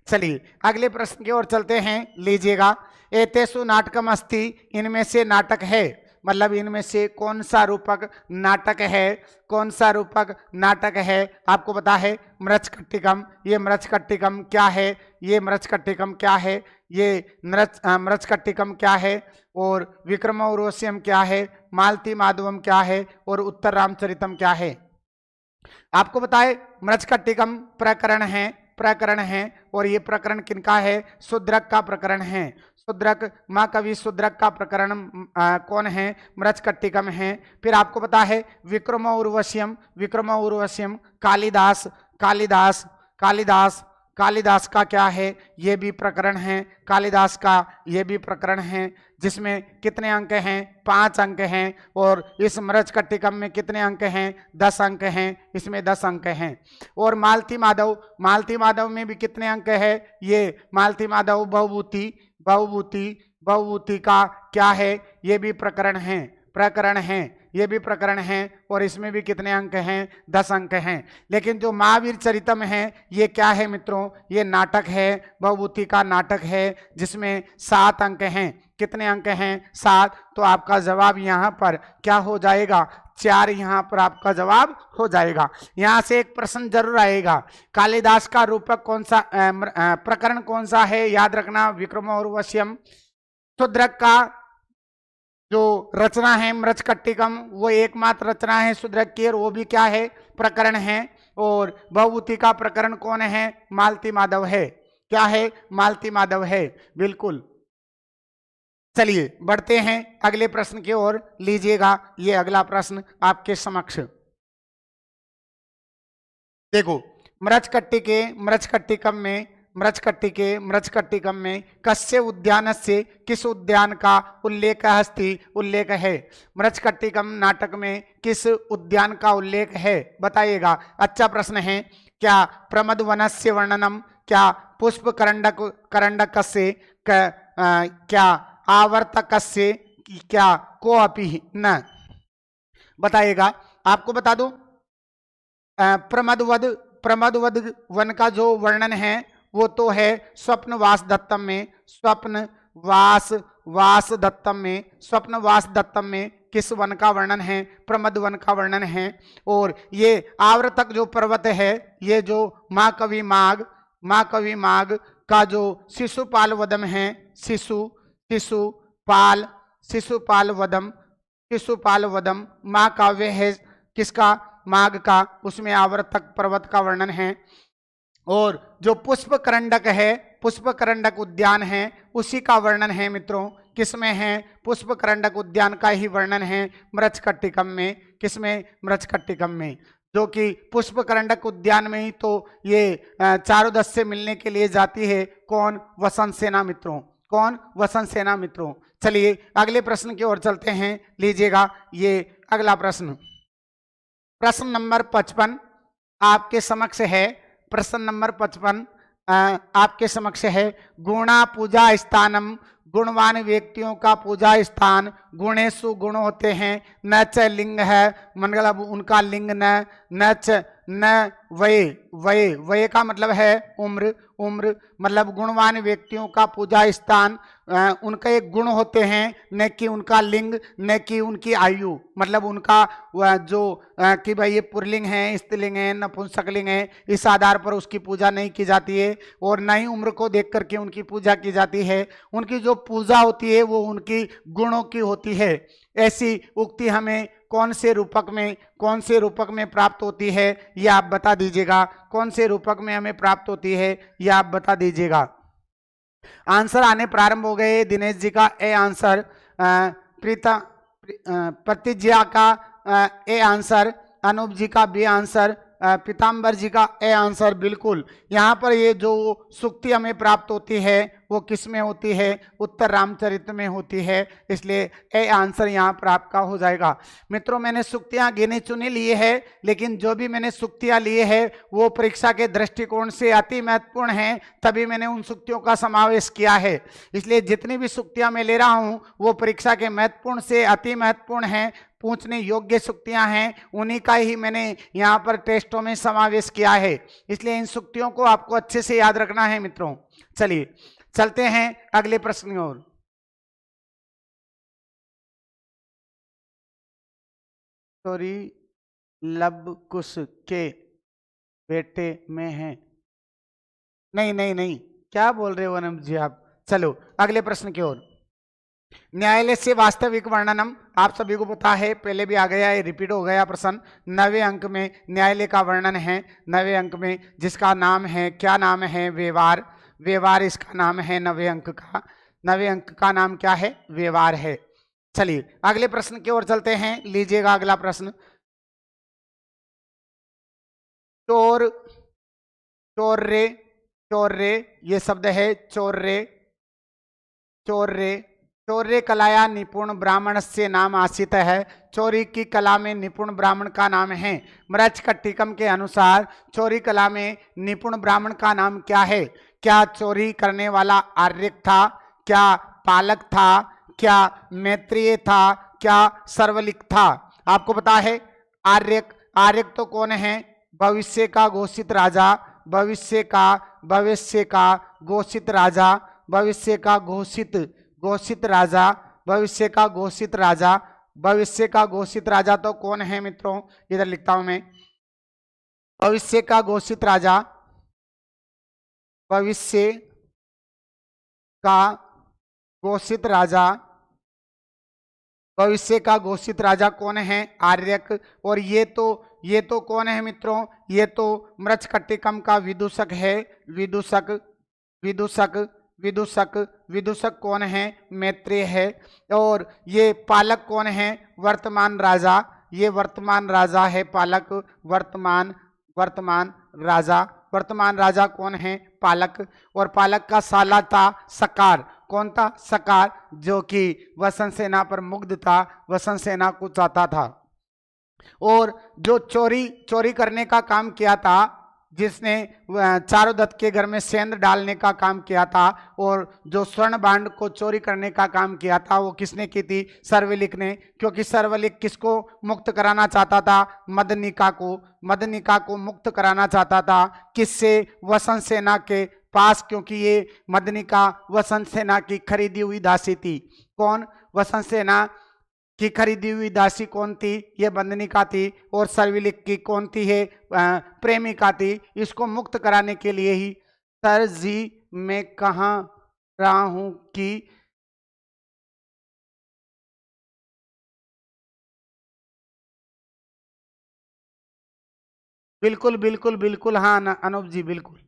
चलिए अगले प्रश्न की ओर चलते हैं, लीजिएगा। एतेषु नाटकम अस्ति, इनमें से नाटक है, मतलब इनमें से कौन सा रूपक नाटक है? कौन सा रूपक नाटक है? आपको पता है मृच्छकटिकम। ये मृच्छकटिकम क्या है? ये मृच्छकटिकम क्या है? ये मृच्छकटिकम क्या है? और विक्रम उर्वश्यम क्या है? मालती माधवम क्या है? और उत्तर रामचरितम क्या है? आपको बताए मृच्छकटिकम प्रकरण है, प्रकरण है, और ये प्रकरण किनका है? शूद्रक का प्रकरण है। शूद्रक, महाकवि शूद्रक का प्रकरण कौन है? मृच्छकटिकम है। फिर आपको पता है विक्रम उर्वश्यम, विक्रम उर्वश्यम कालिदास, कालिदास, कालिदास, कालिदास का क्या है? ये भी प्रकरण है, कालिदास का ये भी प्रकरण है, जिसमें कितने अंक हैं? 5 अंक हैं। और इस मृच्छकटिकम में कितने अंक हैं? 10 अंक हैं, इसमें 10 अंक हैं। और मालती माधव, मालती माधव में भी कितने अंक है? ये मालती माधव बहुभूति, बहुभूति, बहुभूति का क्या है? ये भी प्रकरण है, प्रकरण है, ये भी प्रकरण है, और इसमें भी कितने अंक हैं? 10 अंक हैं। लेकिन जो महावीर चरितम है ये क्या है मित्रों? ये नाटक है, बहुभूति का नाटक है, जिसमें 7 अंक हैं। कितने अंक हैं? 7। तो आपका जवाब यहाँ पर क्या हो जाएगा? 4 यहाँ पर आपका जवाब हो जाएगा। यहाँ से एक प्रश्न जरूर आएगा, कालिदास का रूपक कौन सा, प्रकरण कौन सा है? याद रखना विक्रम उर्वश्यम। शूद्रक का जो रचना है मृच्छकटिकम, वो एकमात्र रचना है शूद्रक की, और वो भी क्या है? प्रकरण है। और बहुभूति का प्रकरण कौन है? मालती माधव है। क्या है? मालती माधव है, बिल्कुल। चलिए बढ़ते हैं अगले प्रश्न की ओर, लीजिएगा ये अगला प्रश्न आपके समक्ष। देखो, मृच्छकटिकम में, मृच्छकटिकम में कस्य उद्यान से, किस उद्यान का उल्लेख अस्ति, उल्लेख है? मृच्छकटिकम नाटक में किस उद्यान का उल्लेख है? बताइएगा। अच्छा प्रश्न है। क्या प्रमद वनस्य वर्णनम, क्या पुष्प करंडक से, क्या आवर्तक से, क्या को अपि न? बताइएगा। आपको बता दो, प्रमदवद वन का जो वर्णन है वो तो है स्वप्नवास दत्तम में, वास दत्तम में, स्वप्नवास दत्तम में किस वन का वर्णन है? प्रमद वन का वर्णन है। और ये आवर्तक जो पर्वत है, ये जो महाकवि माग का जो शिशुपाल वदम है, शिशुपाल वदम महाकाव्य है किसका? माग का, उसमें आवर्तक पर्वत का वर्णन है। और जो पुष्प करंडक है, पुष्प करंडक उद्यान है, उसी का वर्णन है मित्रों, किसमें है? पुष्प करंडक उद्यान का ही वर्णन है मृच्छकटिकम में। किसमें? मृच्छकटिकम में, जो कि पुष्प करंडक उद्यान में ही तो ये चारुदत्त से मिलने के लिए जाती है। कौन? वसंत सेना मित्रों। कौन? वसंत सेना मित्रों। चलिए अगले प्रश्न की ओर चलते हैं, लीजिएगा ये अगला प्रश्न। प्रश्न नंबर 55 आपके समक्ष है। प्रश्न नंबर 55 आपके समक्ष है। गुणा पूजा स्थानम, गुणवान व्यक्तियों का पूजा स्थान। गुणेशु गुण होते हैं, न च लिंग है, मतलब उनका लिंग न च न वये का मतलब है उम्र, मतलब गुणवान व्यक्तियों का पूजा स्थान, उनका एक गुण होते हैं, न कि उनका लिंग, न कि उनकी आयु, मतलब उनका जो कि भाई ये पुरलिंग है, स्त्रीलिंग है, नपुंसकलिंग है, इस आधार पर उसकी पूजा नहीं की जाती है। और न ही उम्र को देख करके उनकी पूजा की जाती है। उनकी जो पूजा होती है वो उनकी गुणों की होती है। ऐसी उक्ति हमें कौन से रूपक में प्राप्त होती है? ये आप बता दीजिएगा। कौन से रूपक में हमें प्राप्त होती है ये आप बता दीजिएगा। आंसर आने प्रारंभ हो गए। दिनेश जी का ए आंसर, प्रतिज्ञा का ए आंसर, अनूप जी का बी आंसर, पीताम्बर जी का ए आंसर बिल्कुल। यहाँ पर ये जो सुक्ति हमें प्राप्त होती है वो किस में होती है, उत्तर रामचरित में होती है, इसलिए ए आंसर यहाँ पर आपका हो जाएगा। मित्रों मैंने सुक्तियाँ गिनी चुनी लिए है, लेकिन जो भी मैंने सुक्तियाँ लिए है वो परीक्षा के दृष्टिकोण से अति महत्वपूर्ण हैं, तभी मैंने उन सुक्तियों का समावेश किया है। इसलिए जितनी भी सुक्तियाँ मैं ले रहा हूँ वो परीक्षा के महत्वपूर्ण से अति महत्वपूर्ण हैं, पूछने योग्य सुक्तियां हैं, उन्हीं का ही मैंने यहाँ पर टेस्टों में समावेश किया है। इसलिए इन सुक्तियों को आपको अच्छे से याद रखना है मित्रों। चलिए चलते हैं अगले प्रश्न की ओर। चोरी लवकुश के बेटे में है। नहीं नहीं नहीं, क्या बोल रहे हो अनंत जी आप। चलो अगले प्रश्न की ओर। न्यायालय से वास्तविक वर्णनम, आप सभी को पता है, पहले भी आ गया है, रिपीट हो गया प्रश्न। 9वें अंक में न्यायालय का वर्णन है, 9वें अंक में, जिसका नाम है, क्या नाम है, व्यवहार। व्यवहार इसका नाम है 9वें अंक का। 9वें अंक का नाम क्या है, व्यवहार है। चलिए अगले प्रश्न की ओर चलते हैं, लीजिएगा अगला प्रश्न। चोर, चोर्रे, चोर्रे ये शब्द है, चोर्रे, चोर्रे, चौर्य कलाया निपुण ब्राह्मण से नाम आश्रित है। चोरी की कला में निपुण ब्राह्मण का नाम है। मृच कट्टिकम के अनुसार चोरी कला में निपुण ब्राह्मण का नाम क्या है? क्या चोरी करने वाला आर्यक था? क्या पालक था? क्या मैत्रेय था? क्या सर्वलिक था? आपको पता है आर्यक, आर्यक तो कौन है? भविष्य का घोषित राजा, भविष्य का घोषित राजा, भविष्य का घोषित राजा, भविष्य का घोषित राजा, भविष्य का घोषित राजा तो कौन है मित्रों? इधर लिखता हूं मैं, भविष्य का घोषित राजा, भविष्य का घोषित राजा, भविष्य का घोषित राजा कौन है? आर्यक। और ये तो कौन है मित्रों? ये तो मृच्छकटिकम का विदूषक है, विदूषक, विदूषक, विदूषक, विदूषक कौन है? मैत्रेय है। और ये पालक कौन है? वर्तमान राजा, ये वर्तमान राजा है पालक, वर्तमान राजा, वर्तमान राजा कौन है? पालक। और पालक का साला था सकार, कौन था? सकार, जो कि वसंत सेना पर मुग्ध था, वसंत सेना को चाहता था। और जो चोरी करने का काम किया था, जिसने चारुदत्त के घर में सेंध डालने का काम किया था, और जो स्वर्ण भांड को चोरी करने का काम किया था, वो किसने की थी? सर्वलिक ने। क्योंकि सर्वलिक किसको मुक्त कराना चाहता था? मदनिका को, मदनिका को मुक्त कराना चाहता था। किससे? वसंत सेना के पास, क्योंकि ये मदनिका वसंत सेना की खरीदी हुई दासी थी। कौन? वसंत सेना की खरीदी हुई दासी कौन थी? ये बंदनिका थी। और सर्वलिक की कौन थी? है प्रेमिका थी। इसको मुक्त कराने के लिए ही सर जी मैं कहाँ रहा हूं कि बिल्कुल बिल्कुल बिल्कुल, हाँ अनूप जी बिल्कुल।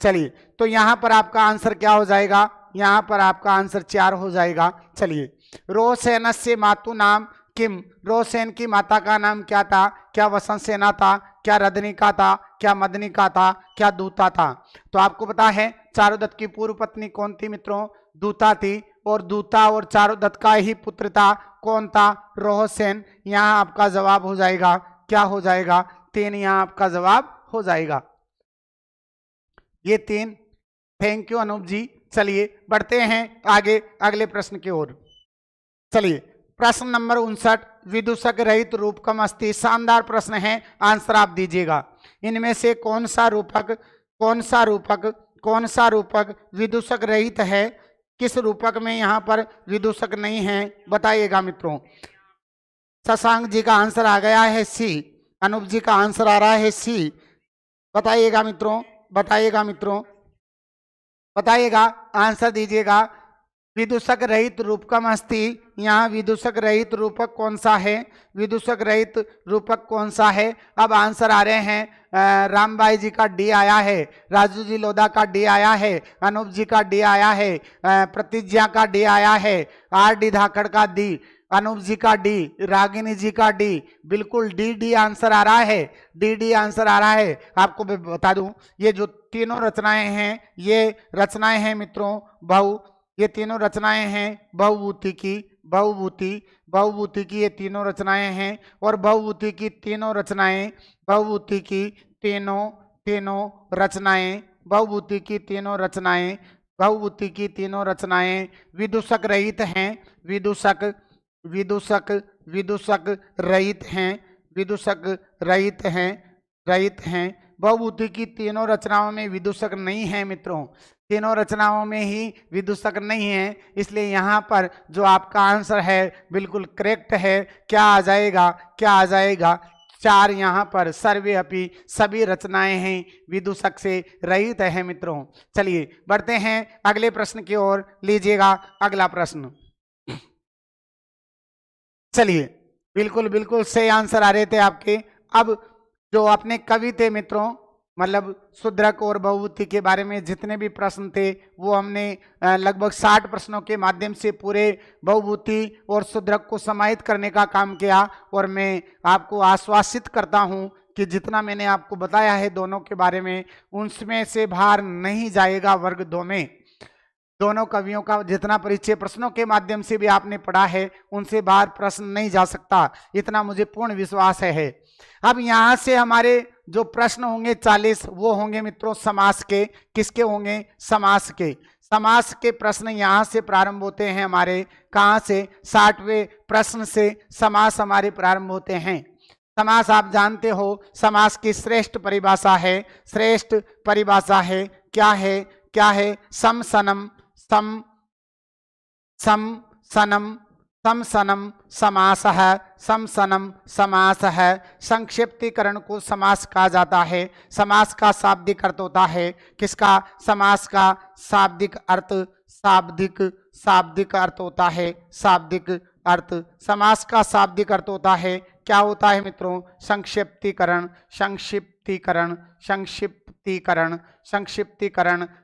चलिए तो यहां पर आपका आंसर क्या हो जाएगा? यहां पर आपका आंसर 4 हो जाएगा। चलिए, रोसेन से मातु नाम किम, रोसेन की माता का नाम क्या था? क्या वसंत सेना था? क्या रदनिका था? क्या मदनिका था? क्या दूता था? तो आपको पता है चारुदत्त की पूर्व पत्नी कौन थी मित्रों? दूता थी। और दूता और चारुदत्त का ही पुत्र था, कौन था? रोहसेन। यहाँ आपका जवाब हो जाएगा, क्या हो जाएगा? 3 यहाँ आपका जवाब हो जाएगा, ये 3। थैंक यू अनूप जी। चलिए बढ़ते हैं आगे अगले प्रश्न की ओर। चलिए प्रश्न नंबर 59, विदूषक रहित रूपकम अस्ति। शानदार प्रश्न है, आंसर आप दीजिएगा। इनमें से कौन सा रूपक विदूषक रहित है? किस रूपक में यहाँ पर विदूषक नहीं है? बताइएगा मित्रों। शशांक जी का आंसर आ गया है सी, अनूप जी का आंसर आ रहा है सी। बताइएगा मित्रों, बताइएगा मित्रों, बताइएगा, आंसर दीजिएगा। विदूषक रहित रूपकम अस्ति, यहाँ विदूषक रहित रूपक कौन सा है? विदूषक रहित रूपक कौन सा है? अब आंसर आ रहे हैं, रामबाई जी का डी आया है, राजू जी लोधा का डी आया है, अनूप जी का डी आया है, प्रतिज्ञा का डी आया है, आर डी धाकड़ का डी, अनूप जी का डी, रागिनी जी का डी, बिल्कुल डी डी आंसर आ रहा है, डी डी आंसर आ रहा है। आपको मैं बता दूं ये जो तीनों रचनाएं हैं ये रचनाएं हैं मित्रों ये तीनों रचनाएं हैं बहुभूति की, बहुभूति की ये तीनों रचनाएं हैं। और बहुभूति की तीनों रचनाएं, बहुभूति की तीनों रचनाएं, बहुभूति की तीनों रचनाएं, बहुभूति की तीनों रचनाएं विदूषक रहित हैं, विदूषक रहित हैं, विदूषक रहित हैं। बहुभूति की तीनों रचनाओं में विदूषक नहीं है मित्रों, तीनों रचनाओं में ही विदूषक नहीं है, इसलिए यहाँ पर जो आपका आंसर है बिल्कुल करेक्ट है। क्या आ जाएगा 4 यहाँ पर सर्वे अपि सभी रचनाएं हैं विदूषक से रहित है मित्रों। चलिए बढ़ते हैं अगले प्रश्न की ओर, लीजिएगा अगला प्रश्न। चलिए बिल्कुल सही आंसर आ रहे थे आपके। अब जो अपने कवि थे मित्रों, मतलब शुद्रक और बहुभूति के बारे में जितने भी प्रश्न थे वो हमने लगभग 60 प्रश्नों के माध्यम से पूरे बहुभूति और शुद्रक को समाहित करने का काम किया। और मैं आपको आश्वासित करता हूं कि जितना मैंने आपको बताया है दोनों के बारे में, उसमें से बाहर नहीं जाएगा वर्ग 2 में। दोनों कवियों का जितना परिचय प्रश्नों के माध्यम से भी आपने पढ़ा है उनसे बाहर प्रश्न नहीं जा सकता, इतना मुझे पूर्ण विश्वास है। अब यहाँ से हमारे जो प्रश्न होंगे 40 वो होंगे मित्रों समास के। किसके होंगे? समास के। समास के प्रश्न यहाँ से प्रारंभ होते हैं हमारे, कहाँ से? 60वें प्रश्न से समास हमारे प्रारंभ होते हैं। समास आप जानते हो समास की श्रेष्ठ परिभाषा है, श्रेष्ठ परिभाषा है क्या है? सम सनम समास है, समसनम समास है। संक्षिप्तीकरण को समास कहा जाता है। समास का शाब्दिक अर्थ होता है किसका? समास का शाब्दिक अर्थ होता है, शाब्दिक अर्थ। समास का शाब्दिक अर्थ होता है, क्या होता है मित्रों? संक्षिप्तीकरण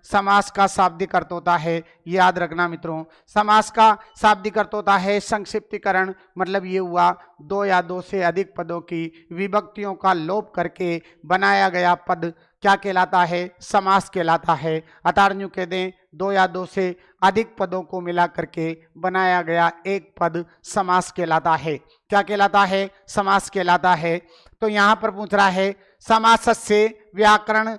समास का शाब्दिक अर्थ होता है, याद रखना मित्रों। समास का शाब्दिक अर्थ होता है संक्षिप्तीकरण, मतलब ये हुआ 2 या 2 से अधिक पदों की विभक्तियों का लोप करके बनाया गया पद क्या कहलाता है? समास कहलाता है। अतारन्यू कह दें 2 या 2 से अधिक पदों को मिला करके बनाया गया एक पद समास कहलाता है। क्या कहलाता है? समास कहलाता है। तो यहाँ पर पूछ रहा है समासस्य व्याकरण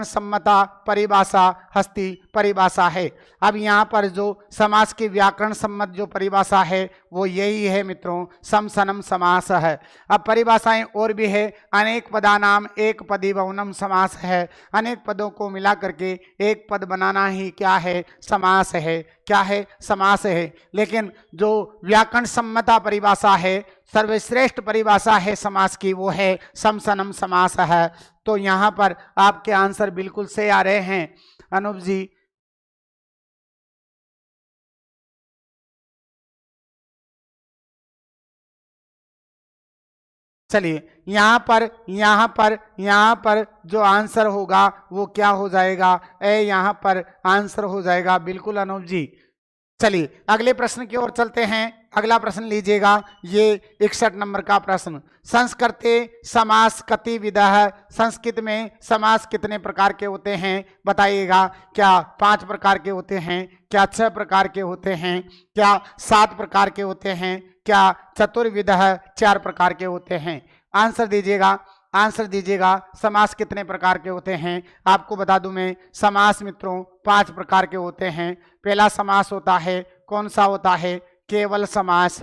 सम्मता परिभाषा हस्ती परिभाषा है। अब यहाँ पर जो समास की व्याकरण सम्मत जो परिभाषा है वो यही है मित्रों, समसनम समास है। अब परिभाषाएं और भी है, अनेक पदानाम एक पदी बहुनम समास है। अनेक पदों को मिला करके एक पद बनाना ही क्या है? समास है। क्या है? समास है। लेकिन जो व्याकरण सम्मता परिभाषा है, सर्वश्रेष्ठ परिभाषा है समास की, वो है समसनम समास है। तो यहाँ पर आपके आंसर बिल्कुल सही आ रहे हैं अनूप जी। चलिए यहाँ पर जो आंसर होगा वो क्या हो जाएगा? यहाँ पर आंसर हो जाएगा बिल्कुल अनूप जी। चलिए अगले प्रश्न की ओर चलते हैं। अगला प्रश्न लीजिएगा, ये 61 नंबर का प्रश्न। संस्कृते समास कति विधः, संस्कृत में समास कितने प्रकार के होते हैं बताइएगा। क्या 5 प्रकार के होते हैं? क्या 6 प्रकार के होते हैं? क्या 7 प्रकार के होते हैं? क्या चतुर्विधः 4 प्रकार के होते हैं? आंसर दीजिएगा समास कितने प्रकार के होते हैं। आपको बता दूं मैं, समास मित्रों 5 प्रकार के होते हैं। पहला समास होता है, कौन सा होता है? केवल समास।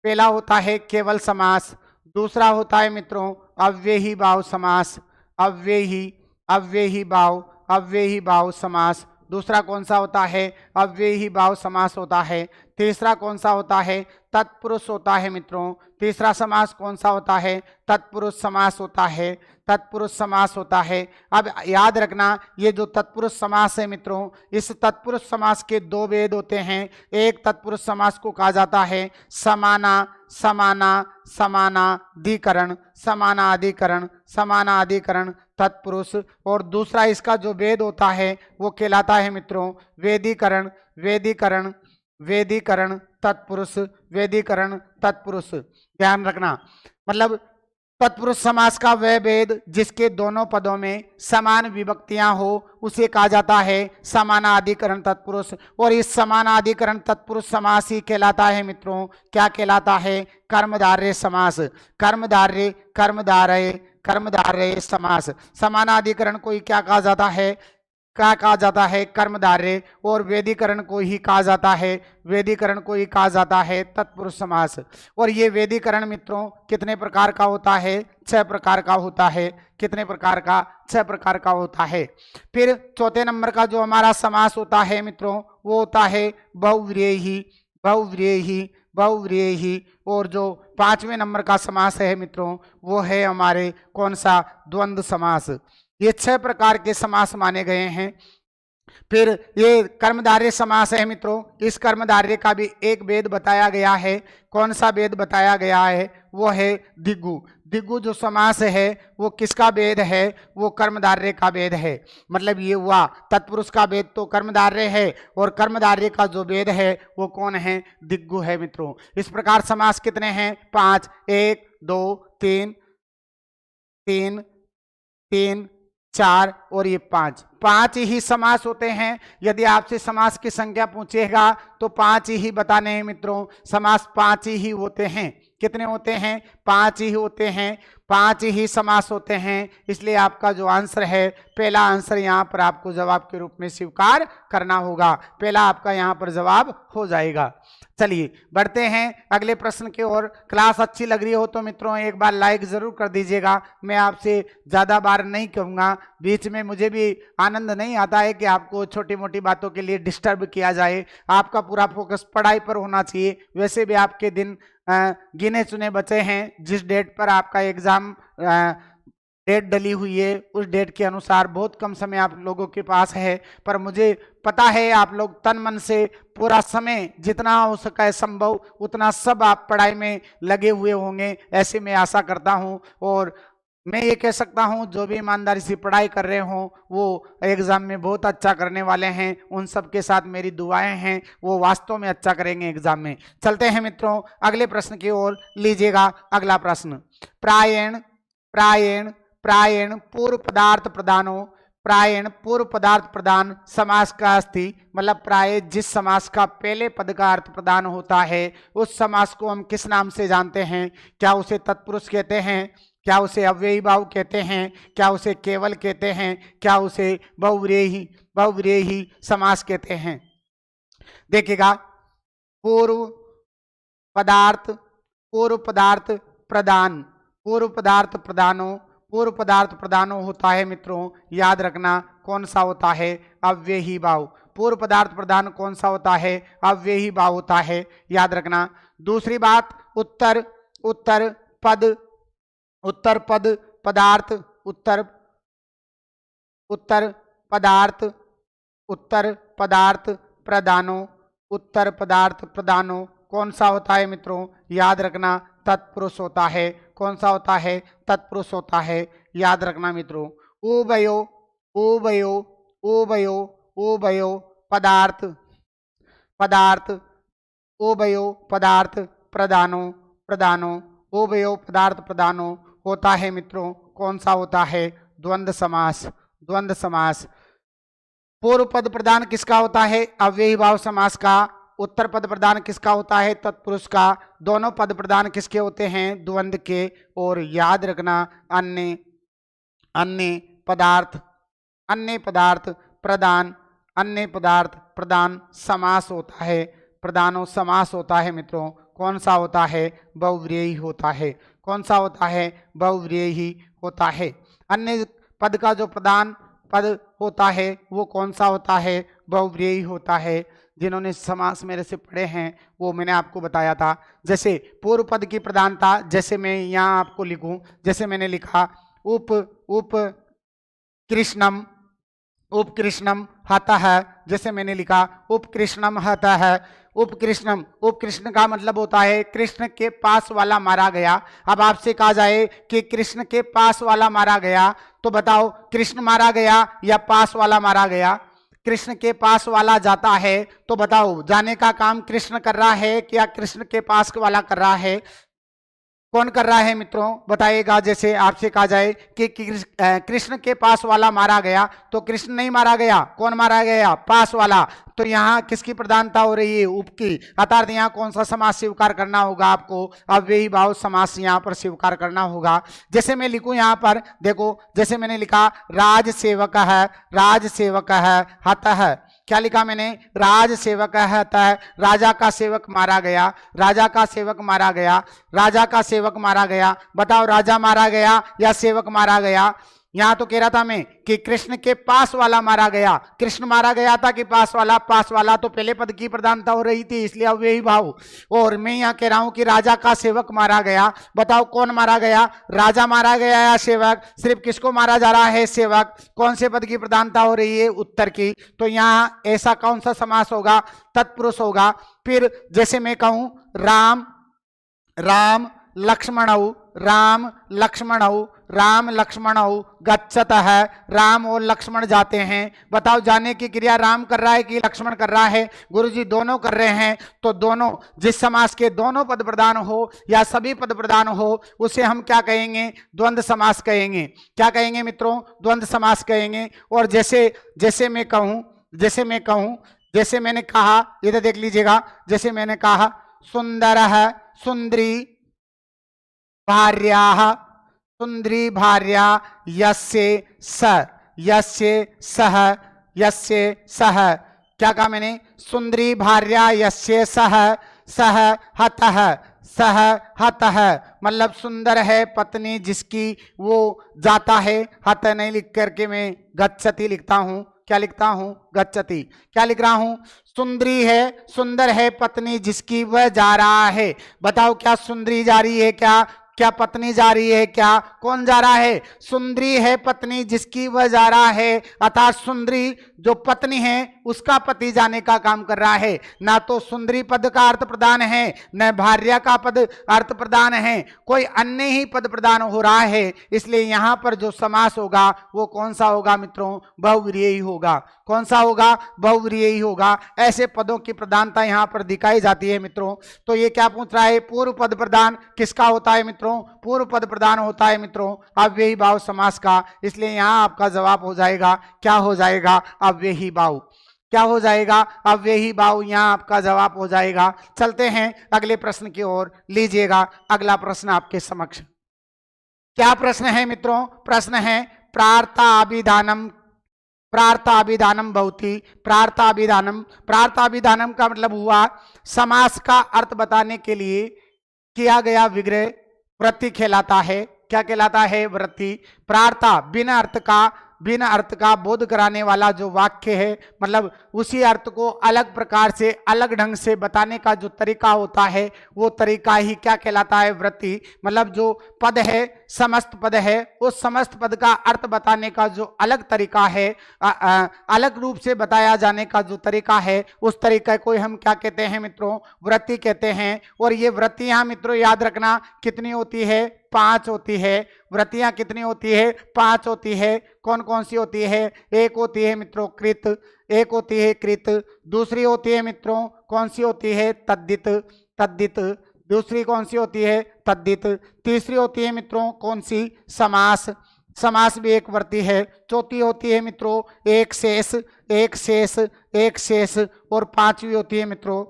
पहला होता है केवल समास। दूसरा होता है मित्रों अव्ययी भाव समास, अव्ययी भाव समास। दूसरा कौन सा होता है? अव्ययी भाव समास होता है। तीसरा कौन सा होता है? तत्पुरुष होता है मित्रों। तीसरा समास कौन सा होता है? तत्पुरुष समास होता है। अब याद रखना, ये जो तत्पुरुष समास है मित्रों, इस तत्पुरुष समास के 2 भेद होते हैं। एक तत्पुरुष समास को कहा जाता है समानाधिकरण। तत्पुरुष। और दूसरा इसका जो वेद होता है वो कहलाता है मित्रों वेदीकरण। वेदीकरण वेदीकरण तत्पुरुष, वेदीकरण तत्पुरुष। ध्यान रखना, मतलब तत्पुरुष समास का वह वेद जिसके दोनों पदों में समान विभक्तियां हो उसे कहा जाता है समानाधिकरण तत्पुरुष। और इस समानाधिकरण तत्पुरुष समास ही कहलाता है मित्रों, क्या कहलाता है? कर्मधारय समास। कर्मधारय कर्मधारय कर्मधारय समास। समानाधिकरण को ही क्या कहा जाता है? क्या कहा जाता है? कर्मधारय। और वेदीकरण को ही कहा जाता है, वेदीकरण को ही कहा जाता है तत्पुरुष समास। और ये वेदीकरण मित्रों कितने प्रकार का होता है? 6 प्रकार का होता है। कितने प्रकार का? 6 प्रकार का होता है। फिर चौथे नंबर का जो हमारा समास होता है मित्रों वो होता है बहुव्रीहि। बहुव्रीहि बहुव्रीहि। और जो 5वें नंबर का समास है मित्रों वो है हमारे कौन सा? द्वंद्व समास। ये 6 प्रकार के समास माने गए हैं। फिर ये कर्मधारय समास है मित्रों, इस कर्मधारय का भी एक वेद बताया गया है। कौन सा वेद बताया गया है? वो है दिग्गु। दिग्गु जो समास है वो किसका वेद है? वो कर्मधारय का वेद है। मतलब ये हुआ तत्पुरुष का वेद तो कर्मधारय है और कर्मधारय का जो वेद है वो कौन है? दिग्गु है मित्रों। इस प्रकार समास कितने हैं? 5। 1 2 3 3 3 4 और ये 5। 5 ही समास होते हैं। यदि आपसे समास की संख्या पूछेगा तो 5 ही बताने हैं मित्रों। समास 5 ही होते हैं। कितने होते हैं? 5 ही होते हैं। 5 ही समास होते हैं। इसलिए आपका जो आंसर है, पहला आंसर यहाँ पर आपको जवाब के रूप में स्वीकार करना होगा। पहला आपका यहाँ पर जवाब हो जाएगा। चलिए बढ़ते हैं अगले प्रश्न की ओर। क्लास अच्छी लग रही हो तो मित्रों एक बार लाइक जरूर कर दीजिएगा। मैं आपसे ज़्यादा बार नहीं कहूँगा, बीच में मुझे भी आनंद नहीं आता है कि आपको छोटी मोटी बातों के लिए डिस्टर्ब किया जाए। आपका पूरा फोकस पढ़ाई पर होना चाहिए। वैसे भी आपके दिन गिने चुने बचे हैं। जिस डेट पर आपका एग्जाम डेट डली हुई है उस डेट के अनुसार बहुत कम समय आप लोगों के पास है, पर मुझे पता है आप लोग तन मन से पूरा समय जितना हो सका है संभव उतना सब आप पढ़ाई में लगे हुए होंगे, ऐसे मैं आशा करता हूं। और मैं ये कह सकता हूं जो भी ईमानदारी से पढ़ाई कर रहे हों वो एग्जाम में बहुत अच्छा करने वाले हैं। उन सब के साथ मेरी दुआएं हैं, वो वास्तव में अच्छा करेंगे एग्जाम में। चलते हैं मित्रों अगले प्रश्न की ओर। लीजिएगा अगला प्रश्न। प्रायण प्रायण प्रायण पूर्व पदार्थ प्रदानो। प्रायण पूर्व पदार्थ प्रदान समास का अस्थि, मतलब प्राय जिस समास का पहले पद का अर्थ प्रदान होता है उस समास को हम किस नाम से जानते हैं? क्या उसे तत्पुरुष कहते हैं? क्या उसे अव्ययी भाव कहते हैं? क्या उसे केवल कहते हैं? क्या उसे बहुव्रीहि समास कहते हैं? देखिएगा, पूर्व पदार्थ प्रदान, पूर्व पदार्थ प्रदानो, पूर्व पदार्थ प्रदानो होता है मित्रों, याद रखना कौन सा होता है? अव्ययी भाव। पूर्व पदार्थ प्रदान कौन सा होता है? अव्ययी भाव होता है, याद रखना। दूसरी बात, उत्तर पद पदार्थ, उत्तर पदार्थ प्रदानो, उत्तर पदार्थ प्रदानो कौन सा होता है मित्रों? याद रखना तत्पुरुष होता है। कौन सा होता है? तत्पुरुष होता है, याद रखना मित्रों। उभयो उभयो उभयो उभयो पदार्थ उभयो पदार्थ प्रदानो उभयो पदार्थ प्रदानो होता है मित्रों। कौन सा होता है? द्वंद्व समास। पूर्व पद प्रदान किसका होता है? अव्ययी भाव समास का। उत्तर पद प्रदान किसका होता है? तत्पुरुष का। दोनों पद प्रदान किसके होते हैं? द्वंद्व के। और याद रखना अन्य पदार्थ प्रदान समास होता है, प्रदानो समास होता है मित्रों। कौन सा होता है? बहुव्रीहि होता है। कौन सा होता है? बहुव्रीहि होता है। अन्य पद का जो प्रदान पद होता है वो कौन सा होता है? बहुव्रीहि होता है। जिन्होंने समास मेरे से पढ़े हैं वो मैंने आपको बताया था। जैसे पूर्व पद की प्रधानता, जैसे मैं यहाँ आपको लिखूं, जैसे मैंने लिखा उपकृष्णम हतः, जैसे मैंने लिखा उपकृष्णम हतः। उपकृष्ण का मतलब होता है कृष्ण के पास वाला मारा गया। अब आपसे कहा जाए कि कृष्ण के पास वाला मारा गया तो बताओ कृष्ण मारा गया या पास वाला मारा गया? कृष्ण के पास वाला जाता है, तो बताओ जाने का काम कृष्ण कर रहा है क्या कृष्ण के पास वाला कर रहा है? कौन कर रहा है मित्रों बताइएगा। जैसे आपसे कहा जाए कि कृष्ण के पास वाला मारा गया, तो कृष्ण नहीं मारा गया, कौन मारा गया? पास वाला। तो यहाँ किसकी प्रधानता हो रही है? उप की। अर्थात यहाँ कौन सा समास स्वीकार करना होगा आपको? अव्ययी भाव समास यहाँ पर स्वीकार करना होगा। जैसे मैं लिखूं यहाँ पर, देखो जैसे मैंने लिखा राज सेवक है, राज सेवक है हतः, क्या लिखा मैंने? राज सेवक है, राजा का सेवक मारा गया, राजा का सेवक मारा गया, राजा का सेवक मारा गया। बताओ राजा मारा गया या सेवक मारा गया? यहां तो कह रहा था मैं कि कृष्ण के पास वाला मारा गया। कृष्ण मारा गया था कि पास वाला? पास वाला। तो पहले पद की प्रधानता हो रही थी, इसलिए अव्ययी भाव। और मैं यहां कह रहा हूं कि राजा का सेवक मारा गया। बताओ कौन मारा गया? राजा मारा गया या सेवक? सिर्फ किसको मारा जा रहा है? सेवक। कौन से पद की प्रधानता हो रही है? उत्तर की। तो यहां ऐसा कौन सा समास होगा? तत्पुरुष होगा। फिर जैसे मैं कहूं राम राम लक्ष्मणौ, राम लक्ष्मणौ, राम लक्ष्मणौ गच्छतः, राम और लक्ष्मण जाते हैं। बताओ जाने की क्रिया राम कर रहा है कि लक्ष्मण कर रहा है? गुरुजी दोनों कर रहे हैं। तो दोनों, जिस समास के दोनों पद प्रधान हो या सभी पद प्रधान हो, उसे हम क्या कहेंगे? द्वंद्व समास कहेंगे। क्या कहेंगे मित्रों? द्वंद्व समास कहेंगे। और जैसे मैं कहूं, जैसे मैंने कहा, इधर देख लीजिएगा, जैसे मैंने कहा सुंदरः सुंदरी भार्याः, सुंदरी भार्या यस्य सह, यस्य सह। क्या कहा मैंने? सुंदरी भार्या यस्य सह हतः, मतलब सुंदर है पत्नी जिसकी वो जाता है। हत नहीं लिख करके मैं गच्छति लिखता हूं। क्या लिखता हूं? गच्छति। क्या लिख रहा हूं? सुंदरी है, सुंदर है पत्नी जिसकी वह जा रहा है। बताओ क्या सुंदरी जा रही है? क्या पत्नी जा रही है? क्या कौन जा रहा है? सुंदरी है पत्नी जिसकी वह जा रहा है। अर्थात सुंदरी जो पत्नी है उसका पति जाने का काम कर रहा है। ना तो सुंदरी पद का अर्थ प्रदान है, न भार्या का पद अर्थ प्रदान है, कोई अन्य ही पद प्रदान हो रहा है। इसलिए यहां पर जो समास होगा वो कौन सा होगा मित्रों? बहुव्रीहि होगा। कौन सा होगा? बहुव्रीहि होगा। ऐसे पदों की प्रधानता यहां पर दिखाई जाती है मित्रों। तो ये क्या पूछ रहा है? पूर्व पद प्रधान किसका होता है मित्रों? पूर्व पद प्रधान होता है मित्रों अव्ययी भाव समास का। इसलिए यहां आपका जवाब हो जाएगा, क्या हो जाएगा? अव्ययी भाव। क्या हो जाएगा? अव्ययी भाव। यहां आपका जवाब हो जाएगा। चलते हैं अगले प्रश्न की ओर। लीजिएगा अगला प्रश्न आपके समक्ष। क्या प्रश्न है मित्रों? प्रश्न है प्रार्थाभिधानम, प्रार्थाभिधानम भवति। प्रार्थाभिधानम का मतलब हुआ समास का अर्थ बताने के लिए किया गया विग्रह वृत्ति कहलाता है। क्या कहलाता है? वृत्ति। प्रार्था बिना अर्थ का बोध कराने वाला जो वाक्य है, मतलब उसी अर्थ को अलग प्रकार से, अलग ढंग से बताने का जो तरीका होता है, वो तरीका ही क्या कहलाता है? वृत्ति। मतलब जो पद है, समस्त पद है, उस समस्त पद का अर्थ बताने का जो अलग तरीका है, अलग रूप से बताया जाने का जो तरीका है, उस तरीके को हम क्या कहते हैं मित्रों? वृत्ति कहते हैं। और ये वृत्तियां मित्रों याद रखना कितनी होती है? 5 होती है। वृत्तियां कितनी होती है? 5 होती है। कौन कौन सी होती है? एक होती है मित्रों कृत, एक होती है कृत, दूसरी होती है मित्रों कौन सी होती है? तद्दित, दूसरी कौन सी होती है? तद्दित। तीसरी होती है मित्रों कौन सी? समास भी एक वृत्ति है। चौथी होती है मित्रों एक शेष। और पांचवी होती है मित्रों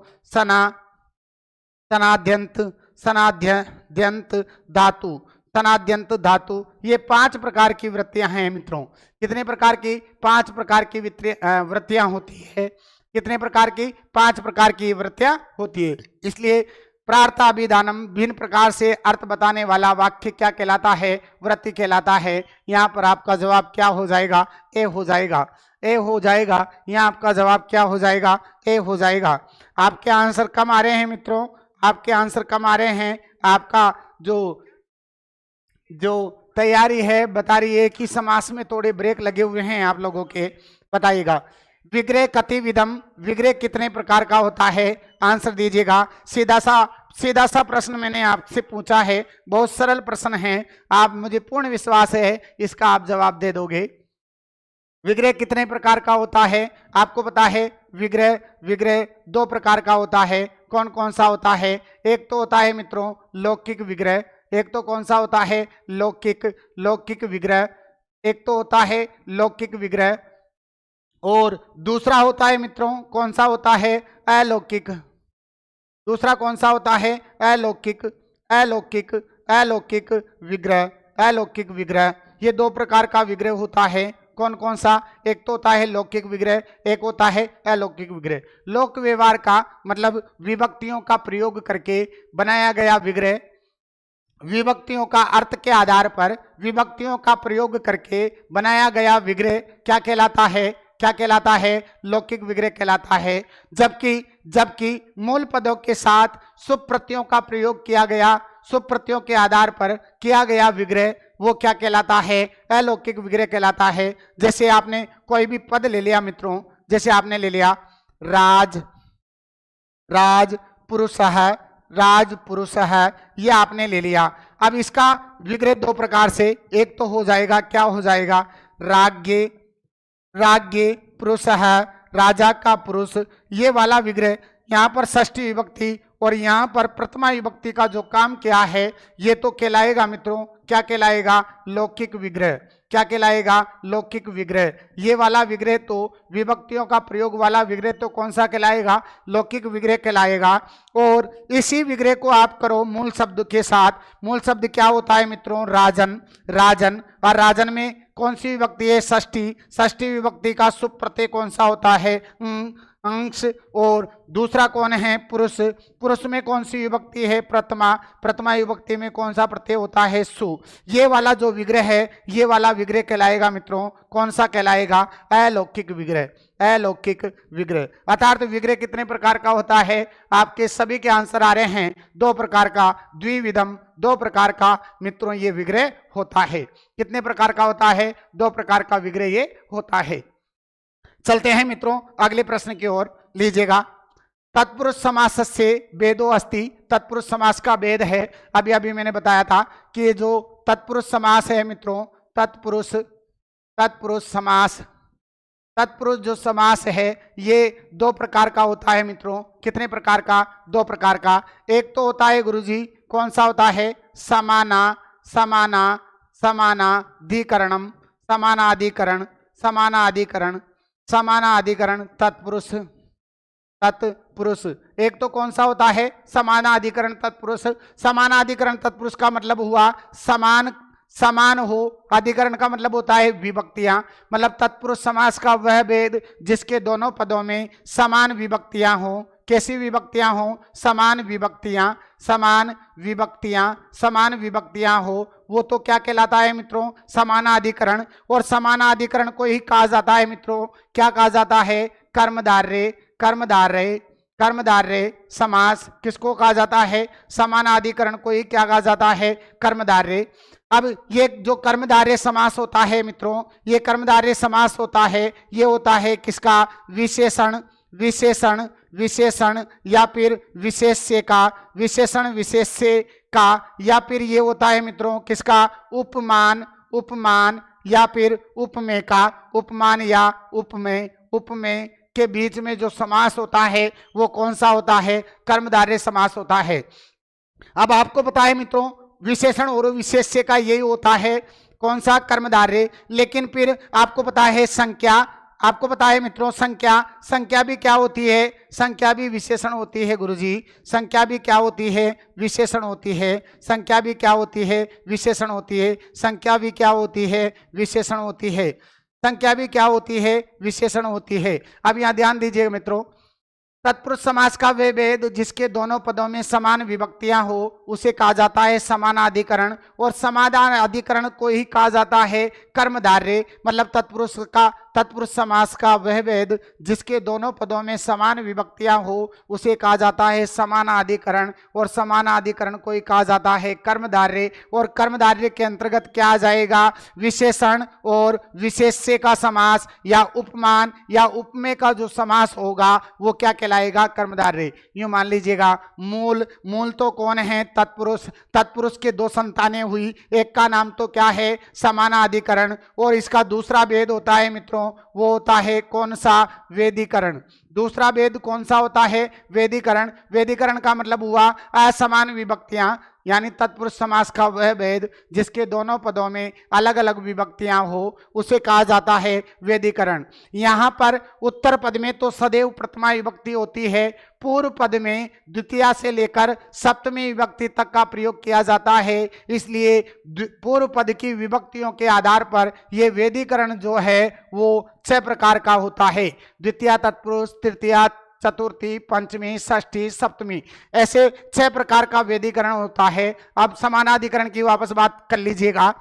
सनाद्यंत धातु। ये 5 प्रकार की वृत्तियां हैं मित्रों। कितने प्रकार की? 5 प्रकार की वृत्तियां होती है। कितने प्रकार की? 5 प्रकार की वृत्तियां होती है। इसलिए प्रार्थाभिधानम भिन्न प्रकार से अर्थ बताने वाला वाक्य क्या कहलाता है? वृत्ति कहलाता है। यहाँ पर आपका जवाब क्या हो जाएगा? ए हो जाएगा। यहाँ आपका जवाब क्या हो जाएगा? ए हो जाएगा। आपके आंसर कम आ रहे हैं मित्रों, आपके आंसर कम आ रहे हैं। आपका जो तैयारी है बता रही है कि समास में थोड़े ब्रेक लगे हुए हैं आप लोगों के। बताइएगा विग्रह कतिविधम, विग्रह कितने प्रकार का होता है? आंसर दीजिएगा। सीधा सा प्रश्न मैंने आपसे पूछा है, बहुत सरल प्रश्न है, आप मुझे पूर्ण विश्वास है इसका आप जवाब दे दोगे। विग्रह कितने प्रकार का होता है? आपको पता है विग्रह दो प्रकार का होता है। कौन कौन सा होता है? एक तो होता है मित्रों लौकिक विग्रह, एक तो कौन सा होता है? लौकिक विग्रह, एक तो होता है लौकिक विग्रह, और दूसरा होता है मित्रों कौन सा होता है? अलौकिक। दूसरा कौन सा होता है? अलौकिक विग्रह। ये दो प्रकार का विग्रह होता है। कौन कौन सा? एक तो होता है लौकिक विग्रह, एक होता है अलौकिक विग्रह। लोक व्यवहार का मतलब विभक्तियों का प्रयोग करके बनाया गया विग्रह, विभक्तियों का अर्थ के आधार पर विभक्तियों का प्रयोग करके बनाया गया विग्रह क्या कहलाता है? क्या कहलाता है? लौकिक विग्रह कहलाता है। जबकि मूल पदों के साथ शुभ प्रत्ययों का प्रयोग किया गया, शुभ प्रत्ययों के आधार पर किया गया विग्रह वो क्या कहलाता है? अलौकिक विग्रह कहलाता है। जैसे आपने कोई भी पद ले लिया मित्रों, जैसे आपने ले लिया राज पुरुष है, ये आपने ले लिया। अब इसका विग्रह दो प्रकार से, एक तो हो जाएगा, क्या हो जाएगा? राज्ञ पुरुष है, राजा का पुरुष, ये वाला विग्रह यहाँ पर षष्ठी विभक्ति और यहाँ पर प्रथमा विभक्ति का जो काम किया है ये तो कहलाएगा मित्रों, क्या कहलाएगा? लौकिक विग्रह। क्या कहलाएगा? लौकिक विग्रह। ये वाला विग्रह तो विभक्तियों का प्रयोग वाला विग्रह तो कौन सा कहलाएगा? लौकिक विग्रह कहलाएगा। और इसी विग्रह को आप करो मूल शब्द के साथ। मूल शब्द क्या होता है मित्रों? राजन। और राजन में कौन सी विभक्ति है? षष्ठी विभक्ति का शुभ प्रत्यय कौन सा होता है? अंश। और दूसरा कौन है? पुरुष में कौन सी विभक्ति है? प्रथमा विभक्ति में कौन सा प्रत्यय होता है? सु। ये वाला जो विग्रह है ये वाला विग्रह कहलाएगा मित्रों, कौन सा कहलाएगा? अलौकिक विग्रह। अर्थात विग्रह कितने प्रकार का होता है? आपके सभी के आंसर आ रहे हैं दो प्रकार का, द्विविधम, दो प्रकार का मित्रों ये विग्रह होता है। कितने प्रकार का होता है? दो प्रकार का विग्रह ये होता है। चलते हैं मित्रों अगले प्रश्न की ओर, लीजिएगा। तत्पुरुष समास से भेदो अस्ति, तत्पुरुष समास का भेद है। अभी मैंने बताया था कि ये जो तत्पुरुष समास है मित्रों, तत्पुरुष जो समास है ये दो प्रकार का होता है मित्रों। कितने प्रकार का? दो प्रकार का। एक तो होता है गुरुजी कौन सा होता है? समानाधिकरण तत्पुरुष। एक तो कौन सा होता है? समानाधिकरण तत्पुरुष। समानाधिकरण तत्पुरुष का मतलब हुआ समान हो, अधिकरण का मतलब होता है विभक्तियां। मतलब तत्पुरुष समास का वह भेद जिसके दोनों पदों में समान विभक्तियां हो। कैसी विभक्तियां हो? समान विभक्तियां हो, वो तो क्या कहलाता है मित्रों? समानाधिकरण। और समानाधिकरण को ही कहा जाता है मित्रों, क्या कहा जाता है? कर्मधारय समास। किसको कहा जाता है? समानाधिकरण को ही क्या कहा जाता है? कर्मधारय। अब ये जो कर्मधारय समास होता है मित्रों, ये कर्मधारय समास होता है, ये होता है किसका? विशेषण या फिर विशेष्य का, या फिर ये होता है मित्रों किसका? उपमान या फिर उपमेय का। उपमान या उपमेय के बीच में जो समास होता है वो कौन सा होता है? कर्मधारय समास होता है। अब आपको पता है मित्रों विशेषण और विशेष्य का यही होता है कौन सा? कर्मधारय। लेकिन फिर आपको पता है संख्या, आपको पता है मित्रों संख्या भी क्या होती है? संख्या भी विशेषण होती है गुरुजी। संख्या भी क्या होती है? विशेषण होती है। संख्या भी क्या होती है? विशेषण होती है। संख्या भी क्या होती है? विशेषण होती है। संख्या भी क्या होती है? विशेषण होती है। अब यहाँ ध्यान दीजिएगा मित्रों, तत्पुरुष समास का वे भेद जिसके दोनों पदों में समान विभक्तियां हो उसे कहा जाता है समानाधिकरण। और समानाधिकरण को ही कहा जाता है कर्मधारय। मतलब तत्पुरुष का तत्पुरुष समास का वह भेद जिसके दोनों पदों में समान विभक्तियां हो उसे कहा जाता है समानाधिकरण, और समानाधिकरण को ही कहा जाता है कर्मधारय। और कर्मधारय के अंतर्गत क्या आ जाएगा? विशेषण और विशेष्य का समास या उपमान या उपमेय का जो समास होगा वो क्या कहलाएगा? कर्मधारय। यूं मान लीजिएगा, मूल तो कौन है? तत्पुरुष। तत्पुरुष के दो संतानें हुई, एक का नाम तो क्या है? समानाधिकरण, और इसका दूसरा भेद होता है मित्रों, वो होता है कौन सा? वेदीकरण। दूसरा भेद कौन सा होता है? वेदीकरण। वेदीकरण का मतलब हुआ असमान विभक्तियां, यानी तत्पुरुष समास का वह भेद जिसके दोनों पदों में अलग अलग विभक्तियां हो उसे कहा जाता है वेदीकरण। यहां पर उत्तर पद में तो सदैव प्रथमा विभक्ति होती है, पूर्व पद में द्वितीया से लेकर सप्तमी विभक्ति तक का प्रयोग किया जाता है, इसलिए पूर्व पद की विभक्तियों के आधार पर यह वेदीकरण जो है वो 6 प्रकार का होता है। द्वितीया तत्पुरुष, तृतीया, चतुर्थी, पंचमी, षष्ठी, सप्तमी, ऐसे 6 प्रकार का वेदीकरण होता है। अब समानाधिकरण की वापस बात कर लीजिएगा।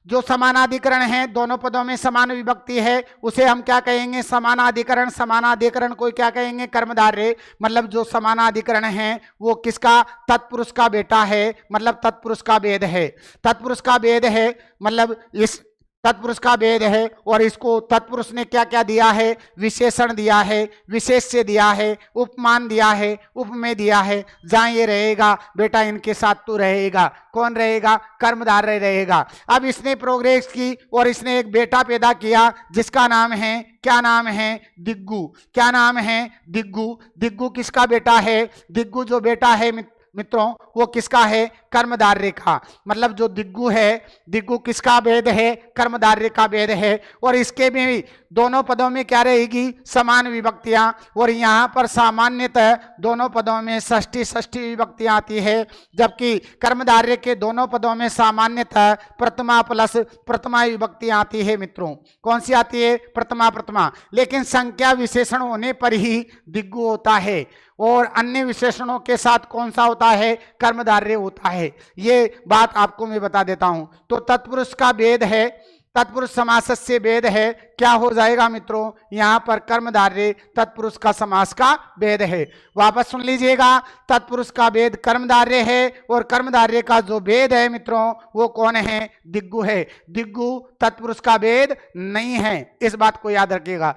जो समानाधिकरण है, दोनों पदों में समान विभक्ति है, उसे हम क्या कहेंगे? समानाधिकरण। समानाधिकरण को क्या कहेंगे? कर्मधारय। मतलब जो समानाधिकरण है वो किसका? तत्पुरुष का बेटा है, मतलब तत्पुरुष का भेद है। तत्पुरुष का भेद है मतलब इस तत्पुरुष का भेद है, और इसको तत्पुरुष ने क्या क्या दिया है? विशेषण दिया है, विशेष्य दिया है, उपमान दिया है, उपमेय दिया है। जहां ये रहेगा बेटा इनके साथ तू रहेगा। कौन रहेगा? कर्मधारय रहेगा। अब इसने प्रोग्रेस की और इसने एक बेटा पैदा किया जिसका नाम है, क्या नाम है? दिग्गू। क्या नाम है? दिग्गू। दिग्गू किसका बेटा है? दिग्गू जो बेटा है मित्रों वो किसका है? कर्मधारय का। मतलब जो दिग्गू है, दिग्गू किसका भेद है? कर्मधारय का भेद है। और इसके भी दोनों पदों में क्या रहेगी? समान विभक्तियां। और यहाँ पर सामान्यतः दोनों पदों में षष्ठी विभक्तियां आती है, जबकि कर्मधारय के दोनों पदों में सामान्यतः प्रथमा प्लस प्रथमा विभक्तियां आती है मित्रों। कौन सी आती है? प्रथमा। लेकिन संख्या विशेषण होने पर ही दिग्गू होता है, और अन्य विशेषणों के साथ कौन सा होता है? कर्मधारय होता है। ये बात आपको मैं बता देता हूं। तो तत्पुरुष का भेद है, तत्पुरुष समास से भेद है, क्या हो जाएगा मित्रों? यहां पर कर्मधारय तत्पुरुष का समास का भेद है। वापस सुन लीजिएगा, तत्पुरुष का भेद कर्मधारय है, और कर्मधारय का जो भेद है मित्रों वो कौन है? दिग्गू है। दिग्गू तत्पुरुष का भेद नहीं है, इस बात को याद रखिएगा।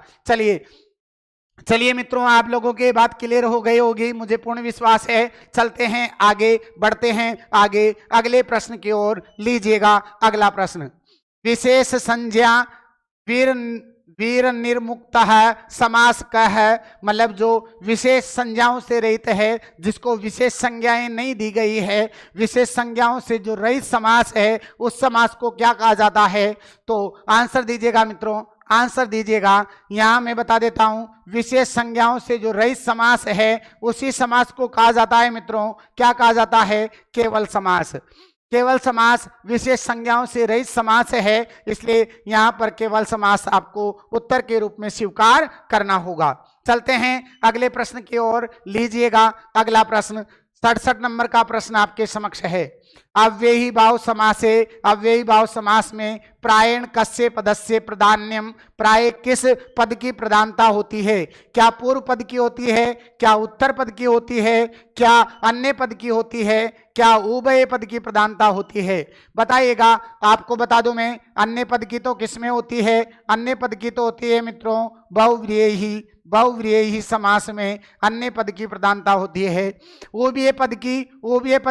चलिए मित्रों, आप लोगों की बात क्लियर हो गई होगी, मुझे पूर्ण विश्वास है। चलते हैं आगे, बढ़ते हैं आगे अगले प्रश्न की ओर। लीजिएगा अगला प्रश्न। विशेष संज्ञा वीर निर्मुक्त समास का है, मतलब जो विशेष संज्ञाओं से रहित है, जिसको विशेष संज्ञाएं नहीं दी गई है, विशेष संज्ञाओं से जो रहित समास है उस समास को क्या कहा जाता है? तो आंसर दीजिएगा मित्रों, आंसर दीजिएगा। यहां मैं बता देता हूं, विशेष संज्ञाओं से जो रहित समास है उसी समास को कहा जाता है मित्रों, क्या कहा जाता है? केवल समास। केवल समास विशेष संज्ञाओं से रहित समास है, इसलिए यहां पर केवल समास आपको उत्तर के रूप में स्वीकार करना होगा। चलते हैं अगले प्रश्न की ओर। लीजिएगा अगला प्रश्न, 67 नंबर का प्रश्न आपके समक्ष है। अव्ययी भाव समासे, अव्ययी भाव समास में प्रायण कस्य पदस्य प्राधान्यम, प्राय किस पद की प्रधानता होती है? क्या पूर्व पद की होती है? क्या उत्तर पद की होती है? क्या अन्य पद की होती है? क्या उभय पद की प्रधानता होती है? बताइएगा। आपको बता दूं मैं, अन्य पद की तो किसमें होती है? अन्य पद की तो होती है मित्रों बहुव्रीहि समास में अन्य पद की प्रधानता होती है। उभय पद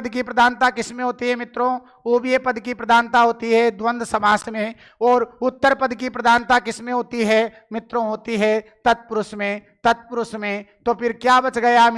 की प्रधानता किसमें होती है मित्रों? उभय पद की प्रधानता होती है द्वंद्व समास में। और उत्तर पद की प्रधानता किसमें होती है मित्रों? होती है तत्पुरुष में। तो फिर क्या बच गया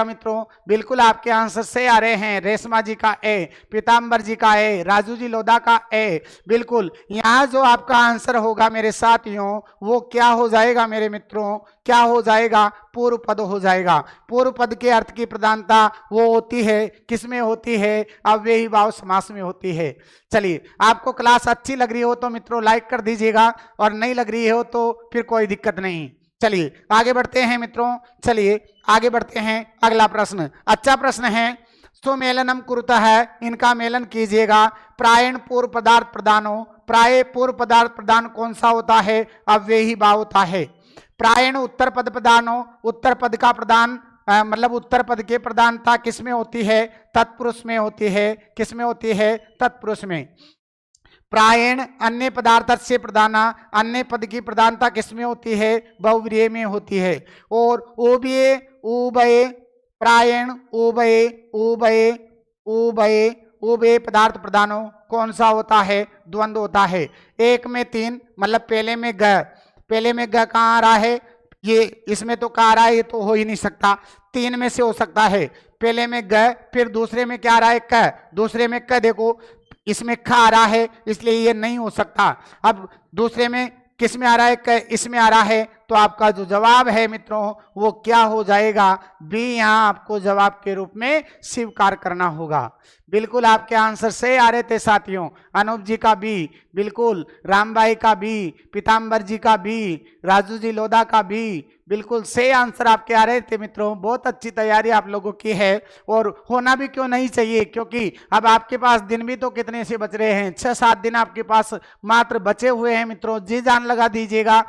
मित्रों? बिल्कुल आपके आंसर से आ रहे हैं। रेशमा जी का ए, पीताम्बर जी का ए, राजू जी लोधा का ए। बिल्कुल यहाँ जो आपका आंसर होगा मेरे साथियों, वो क्या हो जाएगा मेरे मित्रों? क्या हो जाएगा? पूर्व पद हो जाएगा। पूर्व पद के अर्थ की प्रधानता वो होती है, किसमें होती है? अव्ययी भाव समास में होती है। चलिए, आपको क्लास अच्छी लग रही हो तो मित्रों लाइक कर दीजिएगा, और नहीं लग रही हो तो फिर कोई दिक्कत नहीं। चलिए आगे बढ़ते हैं मित्रों, चलिए आगे बढ़ते हैं। अगला प्रश्न अच्छा प्रश्न है, सुमेलनम कुरुतः, इनका मेलन कीजिएगा। प्रायण पूर्व पदार्थ प्रदानो, प्राय पूर्व पदार्थ प्रदान कौन सा होता है? अव्ययी भाव होता है। प्रायण उत्तर पद प्रदानो, उत्तर पद का प्रदान मतलब उत्तर पद की प्रधानता किसमें होती है? तत्पुरुष में होती है। किसमें होती है? तत्पुरुष में। प्रायण अन्य पदार्थ से प्रधाना, अन्य पद की प्रधानता किसमें होती है? बहुव्रीहि में होती है। और उभये उभये, प्रायण उभये उभये उभये उभये पदार्थ प्रधानो कौन सा होता है? द्वंद्व होता है। एक में तीन मतलब पहले में ग, पहले में ग कहाँ आ रहा है? ये इसमें तो कहाँ आ रहा है? ये तो हो ही नहीं सकता। तीन में से हो सकता है। पहले में ग, फिर दूसरे में क्या आ रहा है? क, दूसरे में क, देखो इसमें ख आ रहा है, इसलिए ये नहीं हो सकता। अब दूसरे में किस में आ रहा है? क, इसमें आ रहा है। तो आपका जो जवाब है मित्रों वो क्या हो जाएगा? बी यहाँ आपको जवाब के रूप में स्वीकार करना होगा। बिल्कुल आपके आंसर से आ रहे थे साथियों। अनूप जी का बी, बिल्कुल रामबाई का बी, पीताम्बर जी का बी, राजू जी लोधा का बी, बिल्कुल से आंसर आपके आ रहे थे मित्रों। बहुत अच्छी तैयारी आप लोगों की है और होना भी क्यों नहीं चाहिए, क्योंकि अब आपके पास दिन भी तो कितने से बच रहे हैं? 6-7 दिन आपके पास मात्र बचे हुए हैं मित्रों। जी जान लगा दीजिएगा।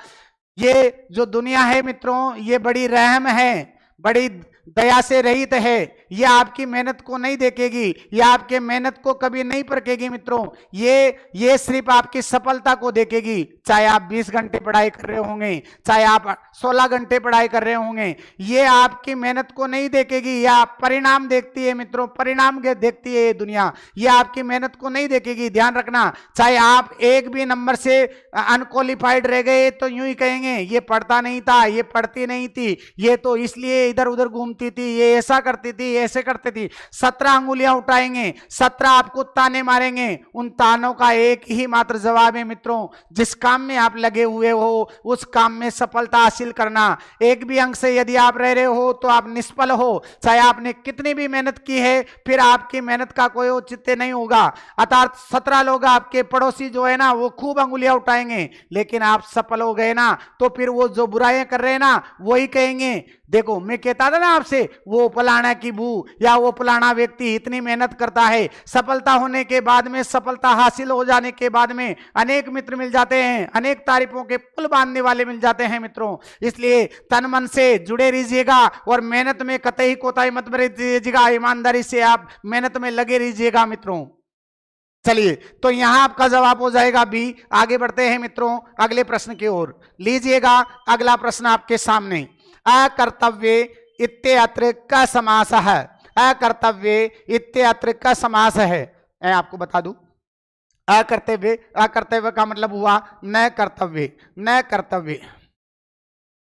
ये जो दुनिया है मित्रों ये बड़ी रहम है, बड़ी दया से रहित है। ये आपकी मेहनत को नहीं देखेगी, ये आपके मेहनत को कभी नहीं परखेगी मित्रों। ये सिर्फ आपकी सफलता को देखेगी। चाहे आप 20 घंटे पढ़ाई कर रहे होंगे, चाहे आप 16 घंटे पढ़ाई कर रहे होंगे, ये आपकी मेहनत को नहीं देखेगी। या परिणाम देखती है मित्रों, परिणाम देखती है ये दुनिया, ये आपकी मेहनत को नहीं देखेगी। ध्यान रखना, चाहे आप एक भी नंबर से अनक्वालिफाइड रह गए तो यूं ही कहेंगे ये पढ़ता नहीं था, ये पढ़ती नहीं थी, ये तो इसलिए इधर उधर घूमती थी, ये ऐसा करती थी, ऐसे करती थी। 17 अंगुलियां उठाएंगे, 17 आपको ताने मारेंगे। उन तानों का एक ही मात्र जवाब है मित्रों, जिस काम में आप लगे हुए हो उस काम में सफलता हासिल करना। एक भी अंक से यदि आप रह रहे हो तो आप निष्फल हो, चाहे आपने कितनी भी मेहनत की है, फिर आपकी मेहनत का कोई औचित्य नहीं होगा। अर्थात 17 लोग आपके पड़ोसी जो है ना वो खूब अंगुलियां उठाएंगे, लेकिन आप सफल हो गए ना तो फिर वो जो बुराइयां कर रहे हैं ना वही कहेंगे देखो मैं कहता था ना आपसे वो फलाना की बू या वो फलाना व्यक्ति इतनी मेहनत करता है। सफलता होने के बाद में, सफलता हासिल हो जाने के बाद में अनेक मित्र मिल जाते हैं, अनेक तारीफों के पुल बांधने वाले मिल जाते हैं मित्रों। इसलिए तन मन से जुड़े रहिएगा और मेहनत में कतई कोताही मत बरतिएगा। ईमानदारी से आप मेहनत में लगे रहिएगा मित्रों। चलिए तो यहां आपका जवाब हो जाएगा बी। आगे बढ़ते हैं मित्रों अगले प्रश्न की ओर। लीजिएगा अगला प्रश्न आपके सामने। अकर्तव्य इत्यत्र का समास है। अकर्तव्य इत्यत्र का समास है। मैं आपको बता दूं अकर्तव्य, अकर्तव्य का मतलब हुआ न कर्तव्य, न कर्तव्य।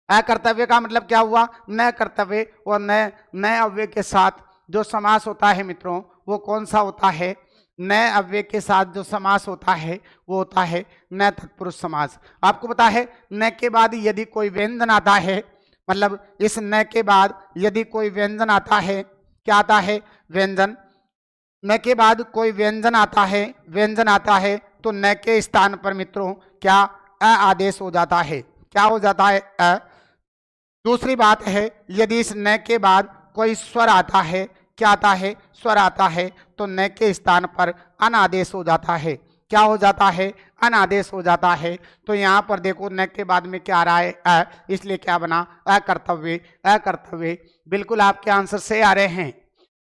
अकर्तव्य का मतलब क्या हुआ? न कर्तव्य। और न अव्यय के साथ जो समास होता है मित्रों वो कौन सा होता है? न अव्यय के साथ जो समास होता है वो होता है न तत्पुरुष समास। आपको पता है न के बाद यदि कोई व्यंजन आता है, मतलब इस न के बाद यदि कोई व्यंजन आता है, क्या आता है? व्यंजन। न के बाद कोई व्यंजन आता है, व्यंजन आता है तो न के स्थान पर मित्रों क्या अ आदेश हो जाता है। क्या हो जाता है? अ। दूसरी बात है यदि इस न के बाद कोई स्वर आता है, क्या आता है? स्वर आता है तो न के स्थान पर अन आदेश हो जाता है। क्या हो जाता है? अनादेश हो जाता है। तो यहाँ पर देखो न के बाद में क्या आ रहा है? अ, इसलिए क्या बना? अकर्तव्य। अकर्तव्य। बिल्कुल आपके आंसर से आ रहे हैं,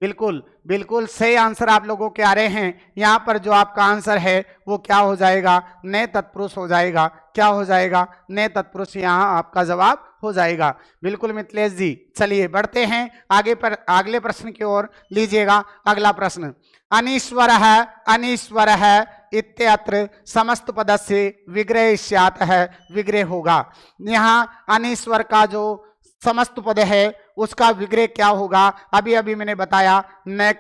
बिल्कुल बिल्कुल सही आंसर आप लोगों के आ रहे हैं। यहाँ पर जो आपका आंसर है वो क्या हो जाएगा? ने तत्पुरुष हो जाएगा। क्या हो जाएगा? ने तत्पुरुष यहाँ आपका जवाब हो जाएगा। बिल्कुल मिथिलेश जी। चलिए बढ़ते हैं आगे पर अगले प्रश्न की ओर। लीजिएगा अगला प्रश्न। अनीश्वर है, अनीश्वर है इत्यत्र समस्त पदस्य विग्रह स्यात् है, विग्रह होगा। यहाँ अनीश्वर का जो समस्त पद है उसका विग्रह क्या होगा? अभी अभी मैंने बताया न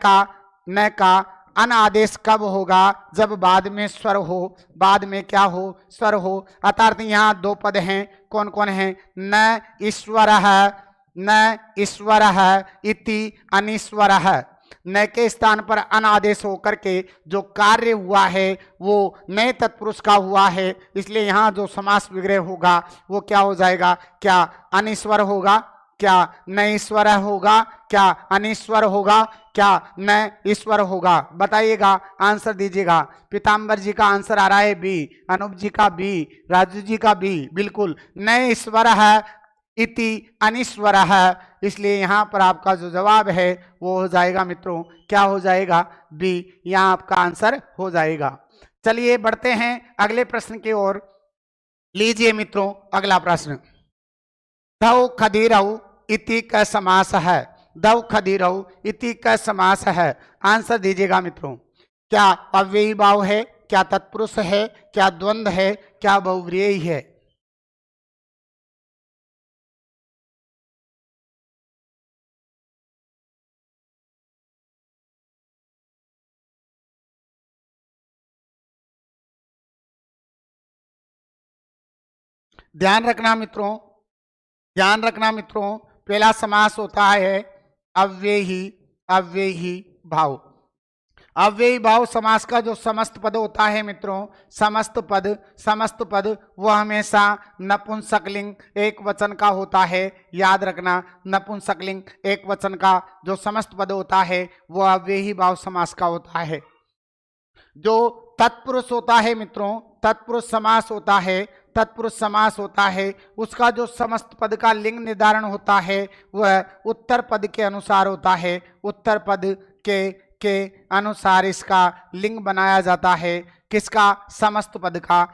का अन आदेश कब होगा? जब बाद में स्वर हो, बाद में क्या हो? स्वर हो। अर्थात यहाँ दो पद हैं, कौन कौन है? न ईश्वर है, न ईश्वर है इति अनीश्वर है। न के स्थान पर अन आदेश होकर के जो कार्य हुआ है वो नए तत्पुरुष का हुआ है, इसलिए यहाँ जो समास विग्रह होगा वो क्या हो जाएगा? क्या अनीश्वर होगा? क्या न ईश्वर होगा, क्या अनिश्वर होगा, क्या न ईश्वर होगा? बताइएगा, आंसर दीजिएगा। पीताम्बर जी का आंसर आ रहा है बी, अनूप जी का बी, राजू जी का बी। बिल्कुल, न ईश्वर है इति अनिश्वर है, इसलिए यहाँ पर आपका जो जवाब है वो हो जाएगा मित्रों, क्या हो जाएगा? बी, यहाँ आपका आंसर हो जाएगा। चलिए बढ़ते हैं अगले प्रश्न की ओर। लीजिए मित्रों अगला प्रश्न। दौ खदीरऊ इति का समास है। दौ खदीरऊ इति का समास है, आंसर दीजिएगा मित्रों। क्या अव्ययी भाव है, क्या तत्पुरुष है, क्या द्वंद्व है, क्या बहुव्रीहि है? ध्यान रखना मित्रों, ध्यान रखना मित्रों, पहला समास होता है अव्ययी, अव्ययी भाव। अव्ययी भाव समास का जो समस्त पद होता है मित्रों, समस्त पद वह हमेशा नपुंसकलिंग एक वचन का होता है। याद रखना, नपुंसकलिंग एक वचन का जो समस्त पद होता है वह अव्ययी भाव समास का होता है। जो तत्पुरुष होता है मित्रों, तत्पुरुष समास होता है, तत्पुरुष समास होता है, उसका जो समस्त पद का लिंग निर्धारण होता है वह उत्तर पद के अनुसार होता है। उत्तर पद के अनुसार इसका लिंग बनाया जाता है। किसका? समस्त पद का।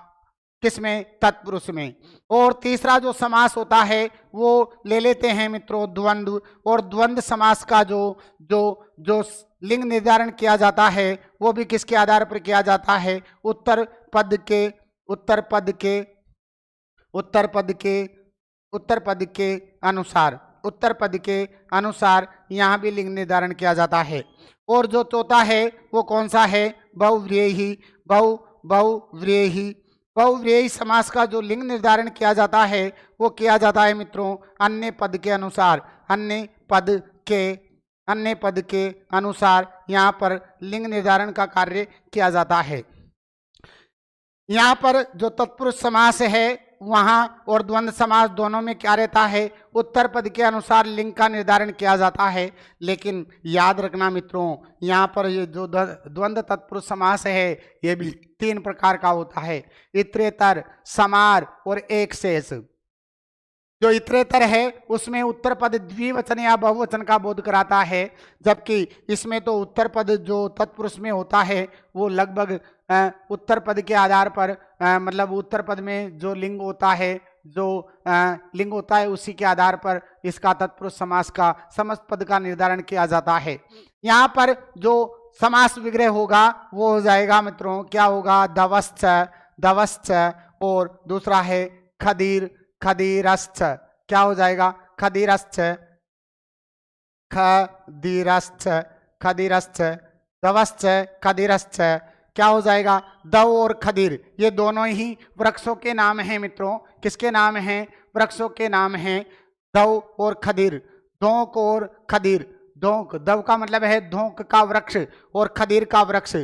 किसमें? तत्पुरुष में। और तीसरा जो समास होता है वो ले लेते हैं मित्रों द्वंद्व। और द्वंद्व समास का जो जो जो लिंग निर्धारण किया जाता है वो भी किसके आधार पर किया जाता है? उत्तर पद के अनुसार। उत्तर पद के अनुसार यहाँ भी लिंग निर्धारण किया जाता है। और जो चौथा है वो कौन सा है? बहुव्रीहि। बहुव्रीहि समास का जो लिंग निर्धारण किया जाता है वो किया जाता है मित्रों अन्य पद के अनुसार। अन्य पद के अनुसार यहाँ पर लिंग निर्धारण का कार्य किया जाता है। यहाँ पर जो तत्पुरुष समास है वहाँ और द्वंद्व समास दोनों में क्या रहता है? उत्तर पद के अनुसार लिंग का निर्धारण किया जाता है। लेकिन याद रखना मित्रों, यहाँ पर ये जो द्वंद्व तत्पुरुष समास है ये भी 3 प्रकार का होता है, इतरेतर, समार और एक शेष। जो इतरेतर है उसमें उत्तर पद द्विवचन या बहुवचन का बोध कराता है, जबकि इसमें तो उत्तर पद जो तत्पुरुष में होता है वो लगभग उत्तर पद के आधार पर मतलब उत्तर पद में जो लिंग होता है, जो लिंग होता है उसी के आधार पर इसका तत्पुरुष समास का समस्त पद का निर्धारण किया जाता है। यहाँ पर जो समास विग्रह होगा वो हो जाएगा मित्रों, क्या होगा? दवश्च और दूसरा है खदीरश्च। क्या हो जाएगा? खदीरश्च, दवश्च, खदीरश्च। क्या हो जाएगा? दव और खदीर ये दोनों ही वृक्षों के नाम हैं मित्रों। किसके नाम हैं? वृक्षों के नाम हैं, दव और खदीर। धोंक और खदीर। धोंक, दव का मतलब है धोंक का वृक्ष और खदीर का वृक्ष,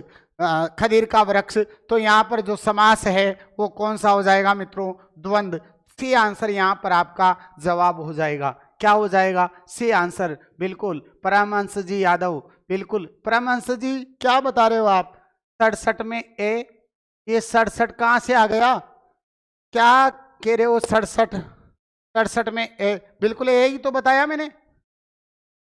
खदीर का वृक्ष। तो यहाँ पर जो समास है वो कौन सा हो जाएगा मित्रों? द्वंद्व। सी आंसर यहाँ पर आपका जवाब हो जाएगा। क्या हो जाएगा? C answer. बिल्कुल परमहंस जी यादव, बिल्कुल परमहंस जी क्या बता रहे हो आप? 67 में ए, ये 67 कहाँ से आ गया? क्या कह रहे हो? 67 में ए, बिल्कुल ए ही तो बताया मैंने,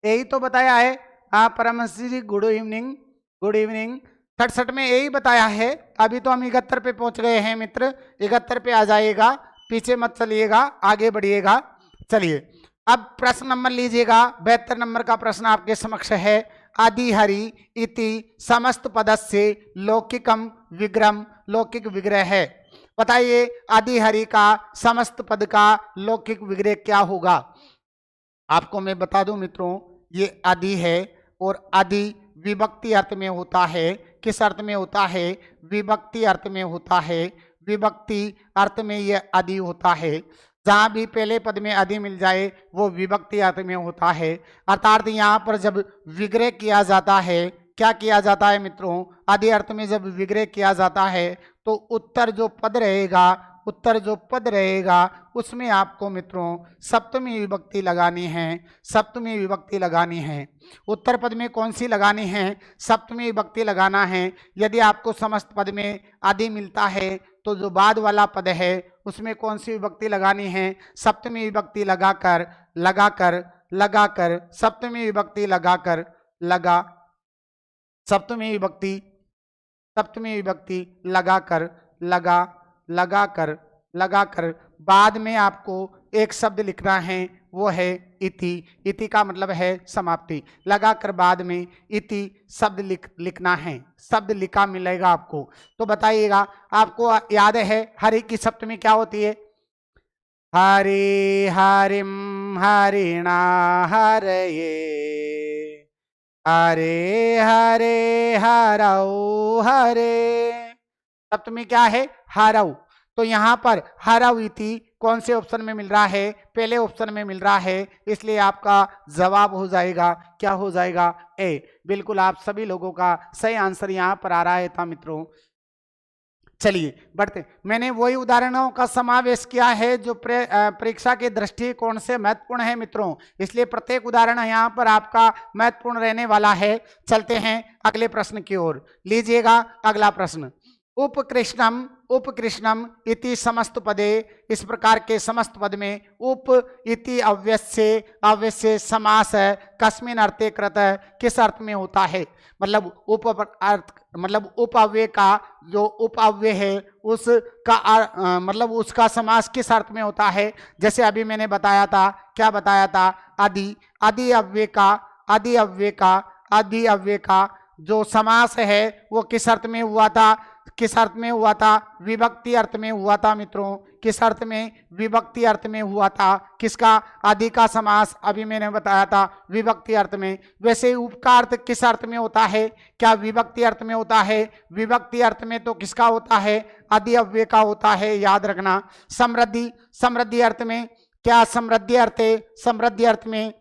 ए ही तो बताया है। हाँ परमहंस जी गुड इवनिंग, गुड इवनिंग। 67 में ए ही बताया है। अभी तो हम 71 पे पहुंच गए हैं मित्र, 71 पे आ जाइएगा, पीछे मत चलिएगा, आगे बढ़िएगा। चलिए अब प्रश्न नंबर लीजिएगा, 72 नंबर का प्रश्न आपके समक्ष है। आदिहरि इति समस्त पदस्य लौकिकम विग्रहम, लौकिक विग्रह है। बताइए आदिहरि का समस्त पद का लौकिक विग्रह क्या होगा? आपको मैं बता दूं मित्रों, ये आदि है और आदि विभक्ति अर्थ में होता है। किस अर्थ में होता है? विभक्ति अर्थ में होता है। विभक्ति अर्थ में यह आदि होता है। जहां भी पहले पद में आदि मिल जाए वो विभक्ति अर्थ में होता है। अर्थात यहाँ पर जब विग्रह किया जाता है, क्या किया जाता है मित्रों? आदि अर्थ में जब विग्रह किया जाता है तो उत्तर जो पद रहेगा उत्तर जो पद रहेगा उसमें आपको मित्रों सप्तमी विभक्ति लगानी है, सप्तमी विभक्ति लगानी है। उत्तर पद में कौन सी लगानी है? सप्तमी विभक्ति लगाना है। यदि आपको समस्त पद में आदि मिलता है तो जो बाद वाला पद है उसमें कौन सी विभक्ति लगानी है? सप्तमी विभक्ति लगाकर लगाकर लगाकर सप्तमी विभक्ति लगाकर लगा सप्तमी विभक्ति लगाकर लगा लगाकर लगाकर बाद में आपको एक शब्द लिखना है, वो है इति। इति का मतलब है समाप्ति। लगाकर बाद में इति शब्द लिखना है, शब्द लिखा मिलेगा आपको। तो बताइएगा, आपको याद है हरि की सप्तमी क्या होती है? हरि हरिम हरिणा हरये, हरे हरे हरौ हरे। सप्तमी क्या है? हरौ। तो यहाँ पर हरौ इति कौन से ऑप्शन में मिल रहा है? पहले ऑप्शन में मिल रहा है, इसलिए आपका जवाब हो जाएगा, क्या हो जाएगा? ए। बिल्कुल आप सभी लोगों का सही आंसर यहाँ पर आ रहा है था मित्रों। चलिए बढ़ते। मैंने वही उदाहरणों का समावेश किया है जो परीक्षा के दृष्टिकोण से महत्वपूर्ण है मित्रों, इसलिए प्रत्येक उदाहरण यहाँ पर आपका महत्वपूर्ण रहने वाला है। चलते हैं अगले प्रश्न की ओर। लीजिएगा अगला प्रश्न। उपकृष्णम उपकृष्णम इति समस्त पदे, इस प्रकार के समस्त पद में उप इति अव्यस्य समास है कस्मिन अर्थे कृत, किस अर्थ में होता है? मतलब उप अर्थ मतलब उप अव्यय का जो उप अव्यय है उसका मतलब उसका समास किस अर्थ में होता है? जैसे अभी मैंने बताया था, क्या बताया था? आदि। आदि अव्यय का जो समास है वो किस अर्थ में हुआ था? किस अर्थ में हुआ था? विभक्ति अर्थ में हुआ था मित्रों। किस अर्थ में? विभक्ति अर्थ में हुआ था। किसका? आदि का समास अभी मैंने बताया था विभक्ति अर्थ में। वैसे उप का अर्थ किस अर्थ में होता है? क्या विभक्ति अर्थ में होता है? विभक्ति अर्थ में तो किसका होता है? आदि अव्यय का होता है, याद रखना। समृद्धि अर्थ में क्या समृद्धि अर्थ है? समृद्धि अर्थ में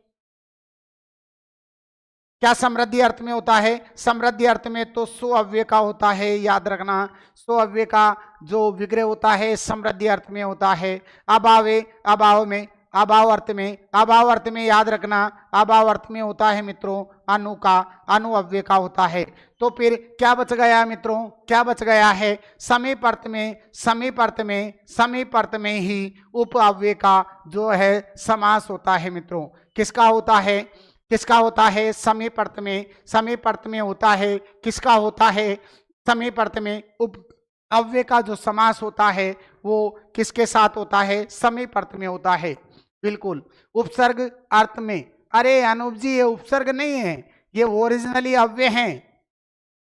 क्या समृद्धि अर्थ में होता है? समृद्धि अर्थ में तो स्व अव्यय का होता है, याद रखना। स्व अव्यय का जो विग्रह होता है समृद्धि अर्थ में होता है। अभाव अर्थ में याद रखना, अभाव अर्थ में होता है मित्रों अनु अव्यय का होता है। तो फिर क्या बच गया मित्रों? क्या बच गया है? समीप अर्थ में ही उप अव्यय का जो है समास होता है मित्रों। किसका होता है? समीप अर्थ में होता है। किसका होता है? समीप अर्थ में उप अव्यय का जो समास होता है वो किसके साथ होता है? समीप अर्थ में होता है। बिल्कुल। उपसर्ग अर्थ में, अरे अनूप जी ये उपसर्ग नहीं है, ये ओरिजिनली अव्यय हैं।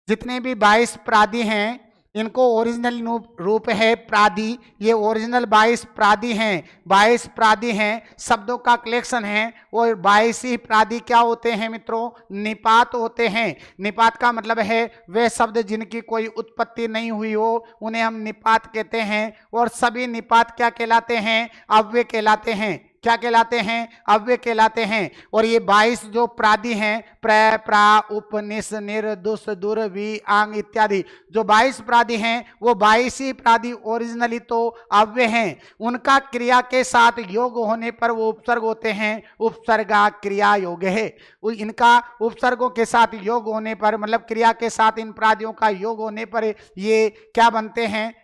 जितने भी 22 प्रादि हैं इनको ओरिजिनल रूप है प्रादि। ये ओरिजिनल 22 प्रादि हैं। 22 प्रादि हैं, शब्दों का कलेक्शन है। और 22 ही प्रादि क्या होते हैं मित्रों? निपात होते हैं। निपात का मतलब है वे शब्द जिनकी कोई उत्पत्ति नहीं हुई हो उन्हें हम निपात कहते हैं। और सभी निपात क्या कहलाते हैं? अव्यय कहलाते हैं। क्या कहलाते हैं? अव्यय कहलाते हैं। और ये 22 जो प्रादि हैं, प्र प्रा उप निस निर दुस दुर वि आंग इत्यादि जो 22 प्रादि हैं वो 22 ही प्रादि ओरिजिनली तो अव्यय हैं। उनका क्रिया के साथ योग होने पर वो उपसर्ग होते हैं। उपसर्गा क्रिया योग है। इनका उपसर्गों के साथ योग होने पर मतलब क्रिया के साथ इन प्रादियों का योग होने पर ये क्या बनते हैं?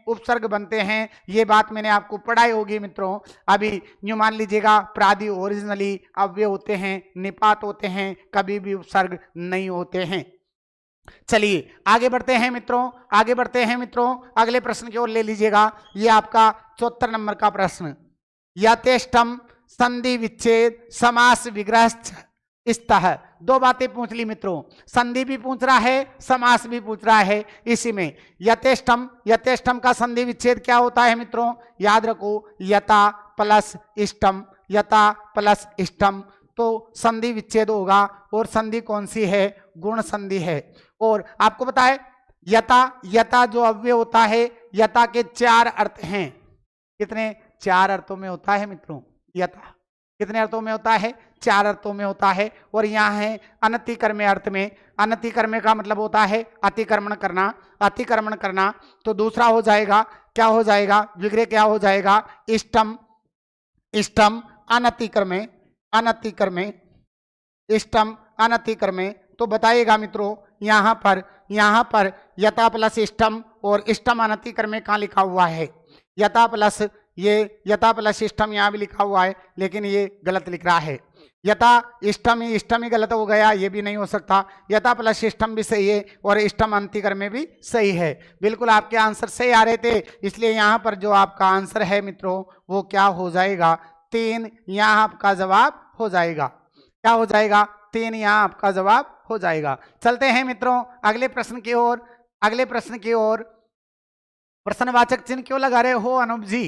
उपसर्ग बनते हैं। ये बात मैंने आपको पढ़ाई होगी मित्रों। अभी यूं मान लीजिएगा प्रादि ओरिजिनली अव्यय होते हैं, निपात होते हैं, कभी भी उपसर्ग नहीं होते हैं। चलिए आगे बढ़ते हैं मित्रों। अगले प्रश्न की ओर ले लीजिएगा। ये आपका 74 नंबर का प्रश्न। यथेष्टम संधि विच्छेद समास विग्रह स्तः। दो बातें पूछ ली मित्रों, संधि भी पूछ रहा है, समास भी पूछ रहा है। इसी में यथेष्टम का संधि विच्छेद क्या होता है मित्रों? याद रखो, यथा प्लस इष्टम तो संधि विच्छेद होगा। और संधि कौन सी है? गुण संधि है। और आपको पता है यथा जो अव्यय होता है, यथा के 4 अर्थ हैं। कितने? 4 अर्थों में होता है मित्रों। यथा कितने अर्थों में होता है? 4 अर्थों में होता है। और यहाँ है अनतिकर्म्य अर्थ में। अनतिकर्म्य का मतलब होता है अतिक्रमण करना, अतिक्रमण करना। तो दूसरा हो जाएगा, क्या हो जाएगा, विग्रह क्या हो जाएगा, इष्टम, इष्टम अनतिक्रम्य, अनतिक्रम्य, इष्टम अनतिक्रम्य। तो बताइएगा मित्रों, यहाँ पर यथा प्लस इष्टम और इष्टम अनतिक्रम्य कहाँ लिखा हुआ है, यथा प्लस, ये यथा प्लस इष्टम यहाँ भी लिखा हुआ है, लेकिन ये गलत लिख रहा है। यथा इष्टम ही गलत हो गया, ये भी नहीं हो सकता। यथा प्लस इष्टम भी सही है और इष्टम अनतिक्रम्य भी सही है। बिल्कुल आपके आंसर सही आ रहे थे, इसलिए यहाँ पर जो आपका आंसर है मित्रों वो क्या हो जाएगा, 3 यहाँ आपका जवाब हो जाएगा। क्या हो जाएगा, 3 यहाँ आपका जवाब हो जाएगा। चलते हैं मित्रों अगले प्रश्न की ओर। अगले प्रश्न की ओर, प्रश्नवाचक चिन्ह क्यों लगा रहे हो अनूप जी,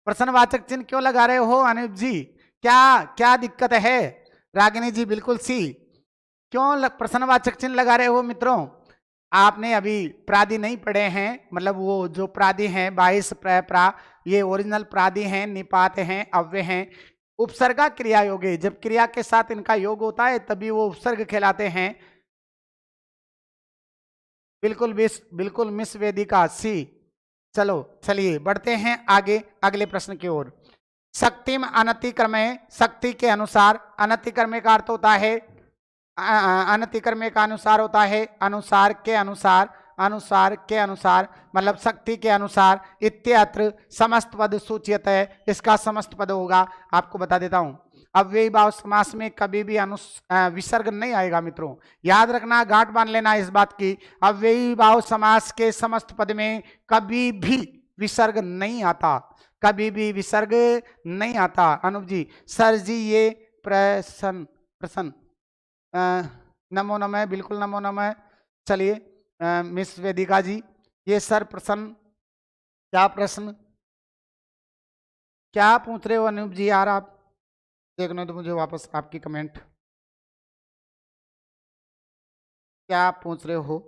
प्रश्नवाचक चिन्ह क्यों लगा रहे हो अनूप जी, क्या दिक्कत है। रागिनी जी बिल्कुल सी, क्यों प्रश्नवाचक चिन्ह लगा रहे हो मित्रों, आपने अभी प्रादि नहीं पढ़े हैं, मतलब वो जो प्रादि हैं 22 प्रा, ये ओरिजिनल प्रादि हैं, निपात हैं, अव्यय हैं। उपसर्गा क्रिया योग है, जब क्रिया के साथ इनका योग होता है तभी वो उपसर्ग कहलाते हैं। बिल्कुल मिस वेदिका सी। चलो चलिए बढ़ते हैं आगे अगले प्रश्न की ओर। शक्तिम अनतिक्रम्य, शक्ति के अनुसार, अनतिक्रम्य का अर्थ होता है, अनतिक्रम्य का अनुसार होता है अनुसार के अनुसार, अनुसार के अनुसार मतलब शक्ति के अनुसार। इत्यत्र समस्त पद सूचित है, इसका समस्त पद होगा। आपको बता देता हूं, अव्ययी भाव समास में कभी भी विसर्ग नहीं आएगा मित्रों, याद रखना, गांठ बांध लेना इस बात की। अव्ययी भाव समास के समस्त पद में कभी भी विसर्ग नहीं आता, कभी भी विसर्ग नहीं आता। अनूप जी, सर जी ये प्रसन्न नमो नमः, बिल्कुल नमो नमः। चलिए मिस वेदिका जी, ये सर प्रसन्न, क्या प्रश्न, क्या पूछ रहे हो अनूप जी यार, आप देखने तो मुझे वापस आपकी कमेंट, क्या पूछ रहे हो।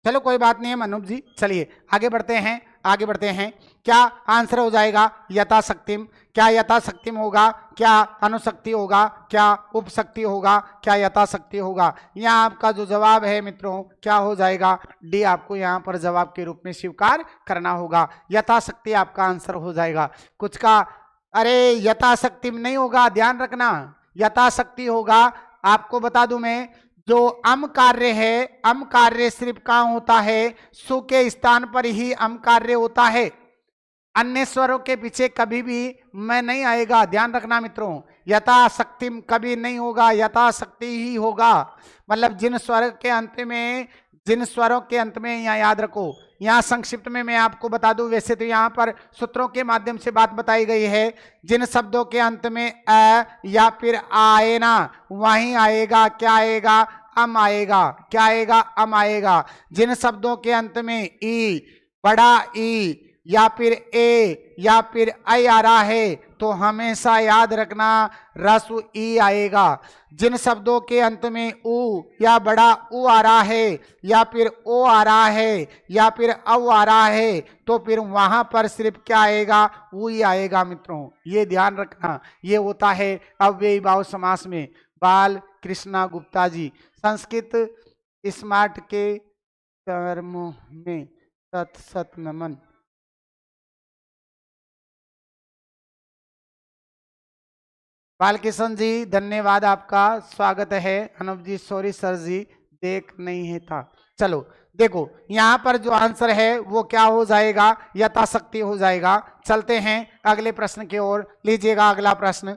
चलो कोई बात नहीं है अनूप जी, चलिए आगे बढ़ते हैं, आगे बढ़ते हैं। क्या आंसर हो जाएगा यथाशक्तिम, क्या यथाशक्तिम होगा, क्या अनुशक्ति होगा, क्या उपशक्ति होगा, क्या यथाशक्ति होगा। यहाँ आपका जो जवाब है मित्रों क्या हो जाएगा, डी आपको यहाँ पर जवाब के रूप में स्वीकार करना होगा। यथाशक्ति आपका आंसर हो जाएगा। कुछ का अरे यथाशक्तिम नहीं होगा, ध्यान रखना, यथाशक्ति होगा। आपको बता दूं मैं, जो अम कार्य है, अम कार्य सिर्फ कहां होता है, सु के स्थान पर ही अम कार्य होता है, अन्य स्वरों के पीछे कभी भी मैं नहीं आएगा, ध्यान रखना मित्रों। यथाशक्ति कभी नहीं होगा, यथाशक्ति ही होगा। मतलब जिन स्वर के अंत में, जिन स्वरों के अंत में, यहाँ याद रखो, यहाँ संक्षिप्त में मैं आपको बता दूं, वैसे तो यहाँ पर सूत्रों के माध्यम से बात बताई गई है, जिन शब्दों के अंत में अ या फिर आए ना, वहीं आएगा, क्या आएगा, अम आएगा, क्या आएगा, अम आएगा। जिन शब्दों के अंत में ई, बड़ा ई या फिर ए या फिर आई आ रहा है तो हमेशा याद रखना रस्व ई आएगा। जिन शब्दों के अंत में उ या बड़ा उ आ रहा है या फिर ओ आ रहा है या फिर औ आ रहा है तो फिर वहां पर सिर्फ क्या आएगा, उ ही आएगा मित्रों, ये ध्यान रखना। ये होता है अव्ययी भाव समास में। बाल कृष्णा गुप्ता जी, संस्कृत स्मार्ट के कर्मों में सत सत नमन। बालकिशन जी धन्यवाद, आपका स्वागत है। अनुप जी सॉरी सर जी, देख नहीं है था। चलो देखो यहाँ पर जो आंसर है वो क्या हो जाएगा, यथाशक्ति हो जाएगा। चलते हैं अगले प्रश्न की ओर। लीजिएगा अगला प्रश्न।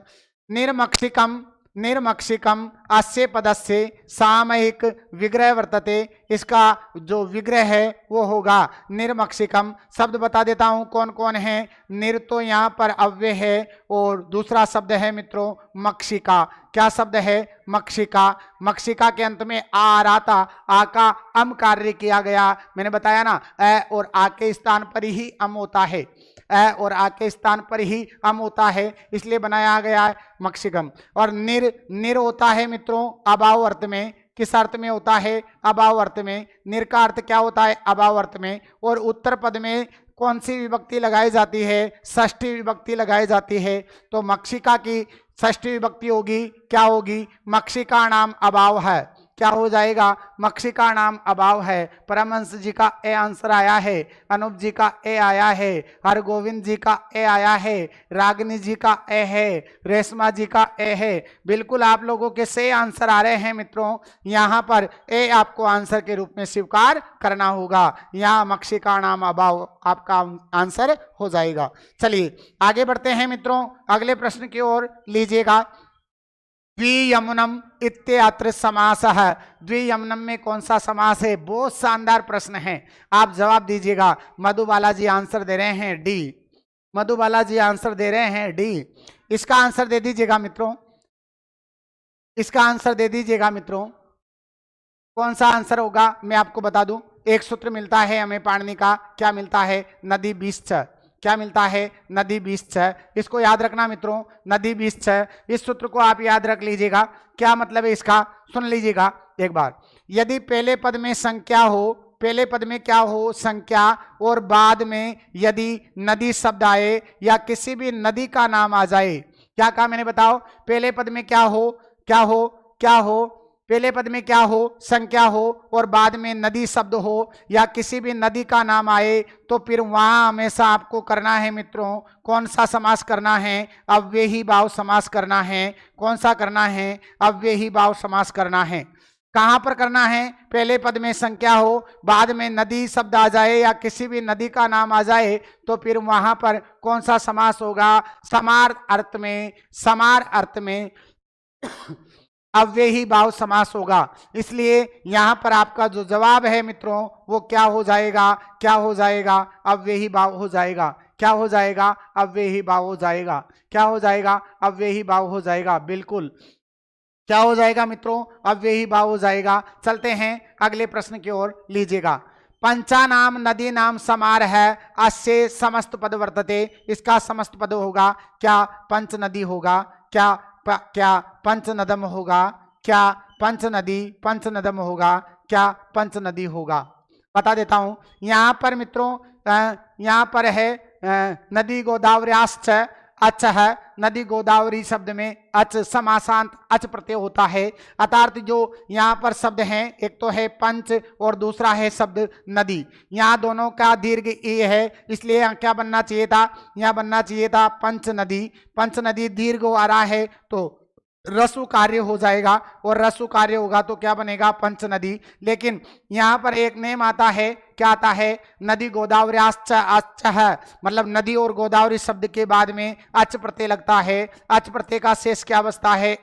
निर्मक्षिकम, निर्मक्षिकम अस्य पदस्य सामयिक विग्रह वर्तते, इसका जो विग्रह है वो होगा निर्मक्षिकम। शब्द बता देता हूं कौन कौन है। निर तो यहाँ पर अव्यय है और दूसरा शब्द है मित्रों मक्षिका। क्या शब्द है, मक्षिका। मक्षिका के अंत में आ रहा था, आ का अम कार्य किया गया। मैंने बताया ना ए और आ के स्थान पर ही अम होता है, ए और आ के स्थान पर ही अम होता है, इसलिए बनाया गया है मक्षिकम। और निर, निर होता है मित्रों अभाव अर्थ में, किस अर्थ में होता है? अभाव अर्थ में। निर का अर्थ क्या होता है? अभाव अर्थ में। और उत्तर पद में कौन सी विभक्ति लगाई जाती है? षष्ठी विभक्ति लगाई जाती है। तो मक्षिका की षष्ठी विभक्ति होगी, क्या होगी? मक्षिका नाम अभाव है। क्या हो जाएगा? मक्षिका नाम अभाव है। परमहंस जी का ए आंसर आया है, अनूप जी का ए आया है, हरगोविंद जी का ए आया है, रागिनी जी का ए है, रेशमा जी का ए है। बिल्कुल आप लोगों के से आंसर आ रहे हैं मित्रों। यहाँ पर ए आपको आंसर के रूप में स्वीकार करना होगा। यहाँ मक्षिका नाम अभाव आपका आंसर हो जाएगा। चलिए आगे बढ़ते हैं मित्रों, अगले प्रश्न की ओर लीजिएगा। द्वियमुनम इत्यत्र समास है। द्वियमुनम में कौन सा समास है? बहुत शानदार प्रश्न है, आप जवाब दीजिएगा। मधुबाला जी आंसर दे रहे हैं डी। मधुबाला जी आंसर दे रहे हैं डी। इसका आंसर दे दीजिएगा मित्रों, इसका आंसर दे दीजिएगा मित्रों। कौन सा आंसर होगा मैं आपको बता दूं। एक सूत्र मिलता है हमें पाणिनि का, क्या मिलता है? नदी 20 क्या मिलता है? नदी 20। इसको याद रखना मित्रों, नदी 20। इस सूत्र को आप याद रख लीजिएगा। क्या मतलब है इसका? सुन लीजिएगा एक बार। यदि पहले पद में संख्या हो, पहले पद में क्या हो? संख्या, और बाद में यदि नदी शब्द आए या किसी भी नदी का नाम आ जाए। क्या कहा मैंने? बताओ। पहले पद में क्या हो? क्या हो? क्या हो? पहले पद में क्या हो? संख्या हो, और बाद में नदी शब्द हो या किसी भी नदी का नाम आए, तो फिर वहां हमेशा आपको करना है मित्रों, कौन सा समास करना है? अव्ययी भाव समास करना है। कौन सा करना है? अव्ययी भाव समास करना है। कहां पर करना है? पहले पद में संख्या हो, बाद में नदी शब्द आ जाए या किसी भी नदी का नाम आ जाए, तो फिर वहां पर कौन सा समास होगा? समार अर्थ में, समार अर्थ में अव्ययी भाव समास होगा। इसलिए यहां पर आपका जो जवाब है मित्रों वो क्या हो जाएगा? क्या हो जाएगा? अव्ययी भाव हो जाएगा। क्या हो जाएगा? अव्ययी भाव हो जाएगा। क्या हो जाएगा? अव्ययी भाव हो जाएगा। बिल्कुल क्या हो जाएगा मित्रों? अव्ययी भाव हो जाएगा। चलते हैं अगले प्रश्न की ओर, लीजिएगा। पंचानाम नदी नाम समार है, अस्य समस्त पद वर्तते। इसका समस्त पद होगा क्या? पंच नदी होगा। क्या पंच नदम होगा? क्या पंच नदी, पंच नदम होगा? क्या पंच नदी होगा? बता देता हूं। यहां पर मित्रों यहां पर है नदी गोदावरीश्च अच है। नदी गोदावरी शब्द में अच समासांत अच प्रत्यय होता है। अर्थात जो यहाँ पर शब्द हैं, एक तो है पंच और दूसरा है शब्द नदी। यहाँ दोनों का दीर्घ ई है, इसलिए यहाँ क्या बनना चाहिए था? यहाँ बनना चाहिए था पंच नदी। पंच नदी दीर्घ आ रहा है तो रसु कार्य हो जाएगा, और रसु कार्य होगा तो क्या बनेगा? पंच नदी। लेकिन यहाँ पर एक नेम आता है, क्या आता है? नदी गोदावरी अच है, मतलब नदी और गोदावरी शब्द के बाद में अच प्रत्यय लगता है। अच प्रत्यय का शेष क्या बचता है?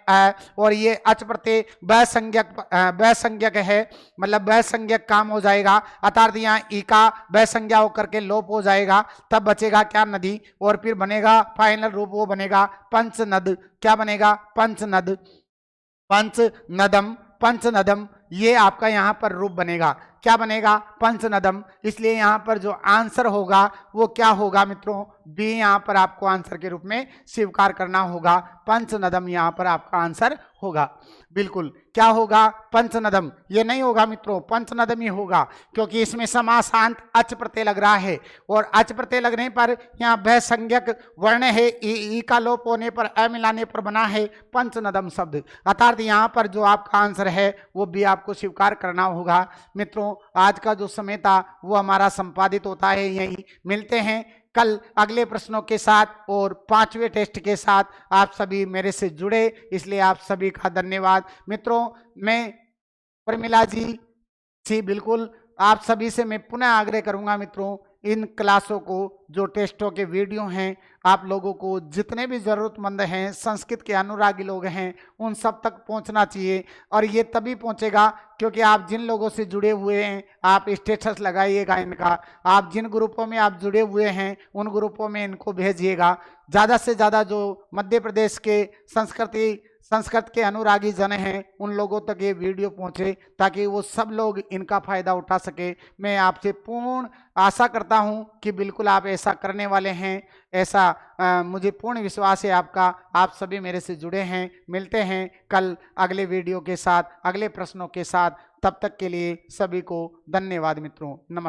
और ये अच प्रत्यय वसंज्ञक है, मतलब वसंज्ञक काम हो जाएगा। अर्थात यहाँ ई का वसंज्ञा होकर के लोप हो जाएगा, तब बचेगा क्या? नदी। और फिर बनेगा फाइनल रूप, वो बनेगा पंचनद। क्या बनेगा? पंचनद, पंचनदम, पंचनदम। ये आपका यहाँ पर रूप बनेगा। क्या बनेगा? पंचनदम। इसलिए यहाँ पर जो आंसर होगा वो क्या होगा मित्रों? बी यहाँ पर आपको आंसर के रूप में स्वीकार करना होगा। पंचनदम यहाँ पर आपका आंसर होगा। बिल्कुल क्या होगा? पंचनदम। ये नहीं होगा मित्रों, पंचनदम ही होगा, क्योंकि इसमें समासांत अच प्रत्यय लग रहा है, और अच प्रत्यय लगने पर यहाँ वसंज्ञक वर्ण है, ई का लोप होने पर अ मिलाने पर बना है पंचनदम शब्द। अर्थात यहाँ पर जो आपका आंसर है वो भी आपको स्वीकार करना होगा। मित्रों आज का जो समय था वो हमारा संपादित होता है यहीं। मिलते हैं कल अगले प्रश्नों के साथ और 5वें टेस्ट के साथ। आप सभी मेरे से जुड़े, इसलिए आप सभी का धन्यवाद। मित्रों मैं प्रमिला जी बिल्कुल आप सभी से मैं पुनः आग्रह करूंगा मित्रों, इन क्लासों को, जो टेस्टों के वीडियो हैं, आप लोगों को जितने भी ज़रूरतमंद हैं, संस्कृत के अनुरागी लोग हैं, उन सब तक पहुंचना चाहिए। और ये तभी पहुंचेगा क्योंकि आप जिन लोगों से जुड़े हुए हैं, आप स्टेटस लगाइएगा इनका। आप जिन ग्रुपों में आप जुड़े हुए हैं उन ग्रुपों में इनको भेजिएगा। ज़्यादा से ज़्यादा जो मध्य प्रदेश के संस्कृति संस्कृत के अनुरागी जन हैं उन लोगों तक ये वीडियो पहुंचे ताकि वो सब लोग इनका फायदा उठा सके। मैं आपसे पूर्ण आशा करता हूं कि बिल्कुल आप ऐसा करने वाले हैं। ऐसा मुझे पूर्ण विश्वास है आपका। आप सभी मेरे से जुड़े हैं। मिलते हैं कल अगले वीडियो के साथ, अगले प्रश्नों के साथ। तब तक के लिए सभी को धन्यवाद मित्रों। नमस्कार।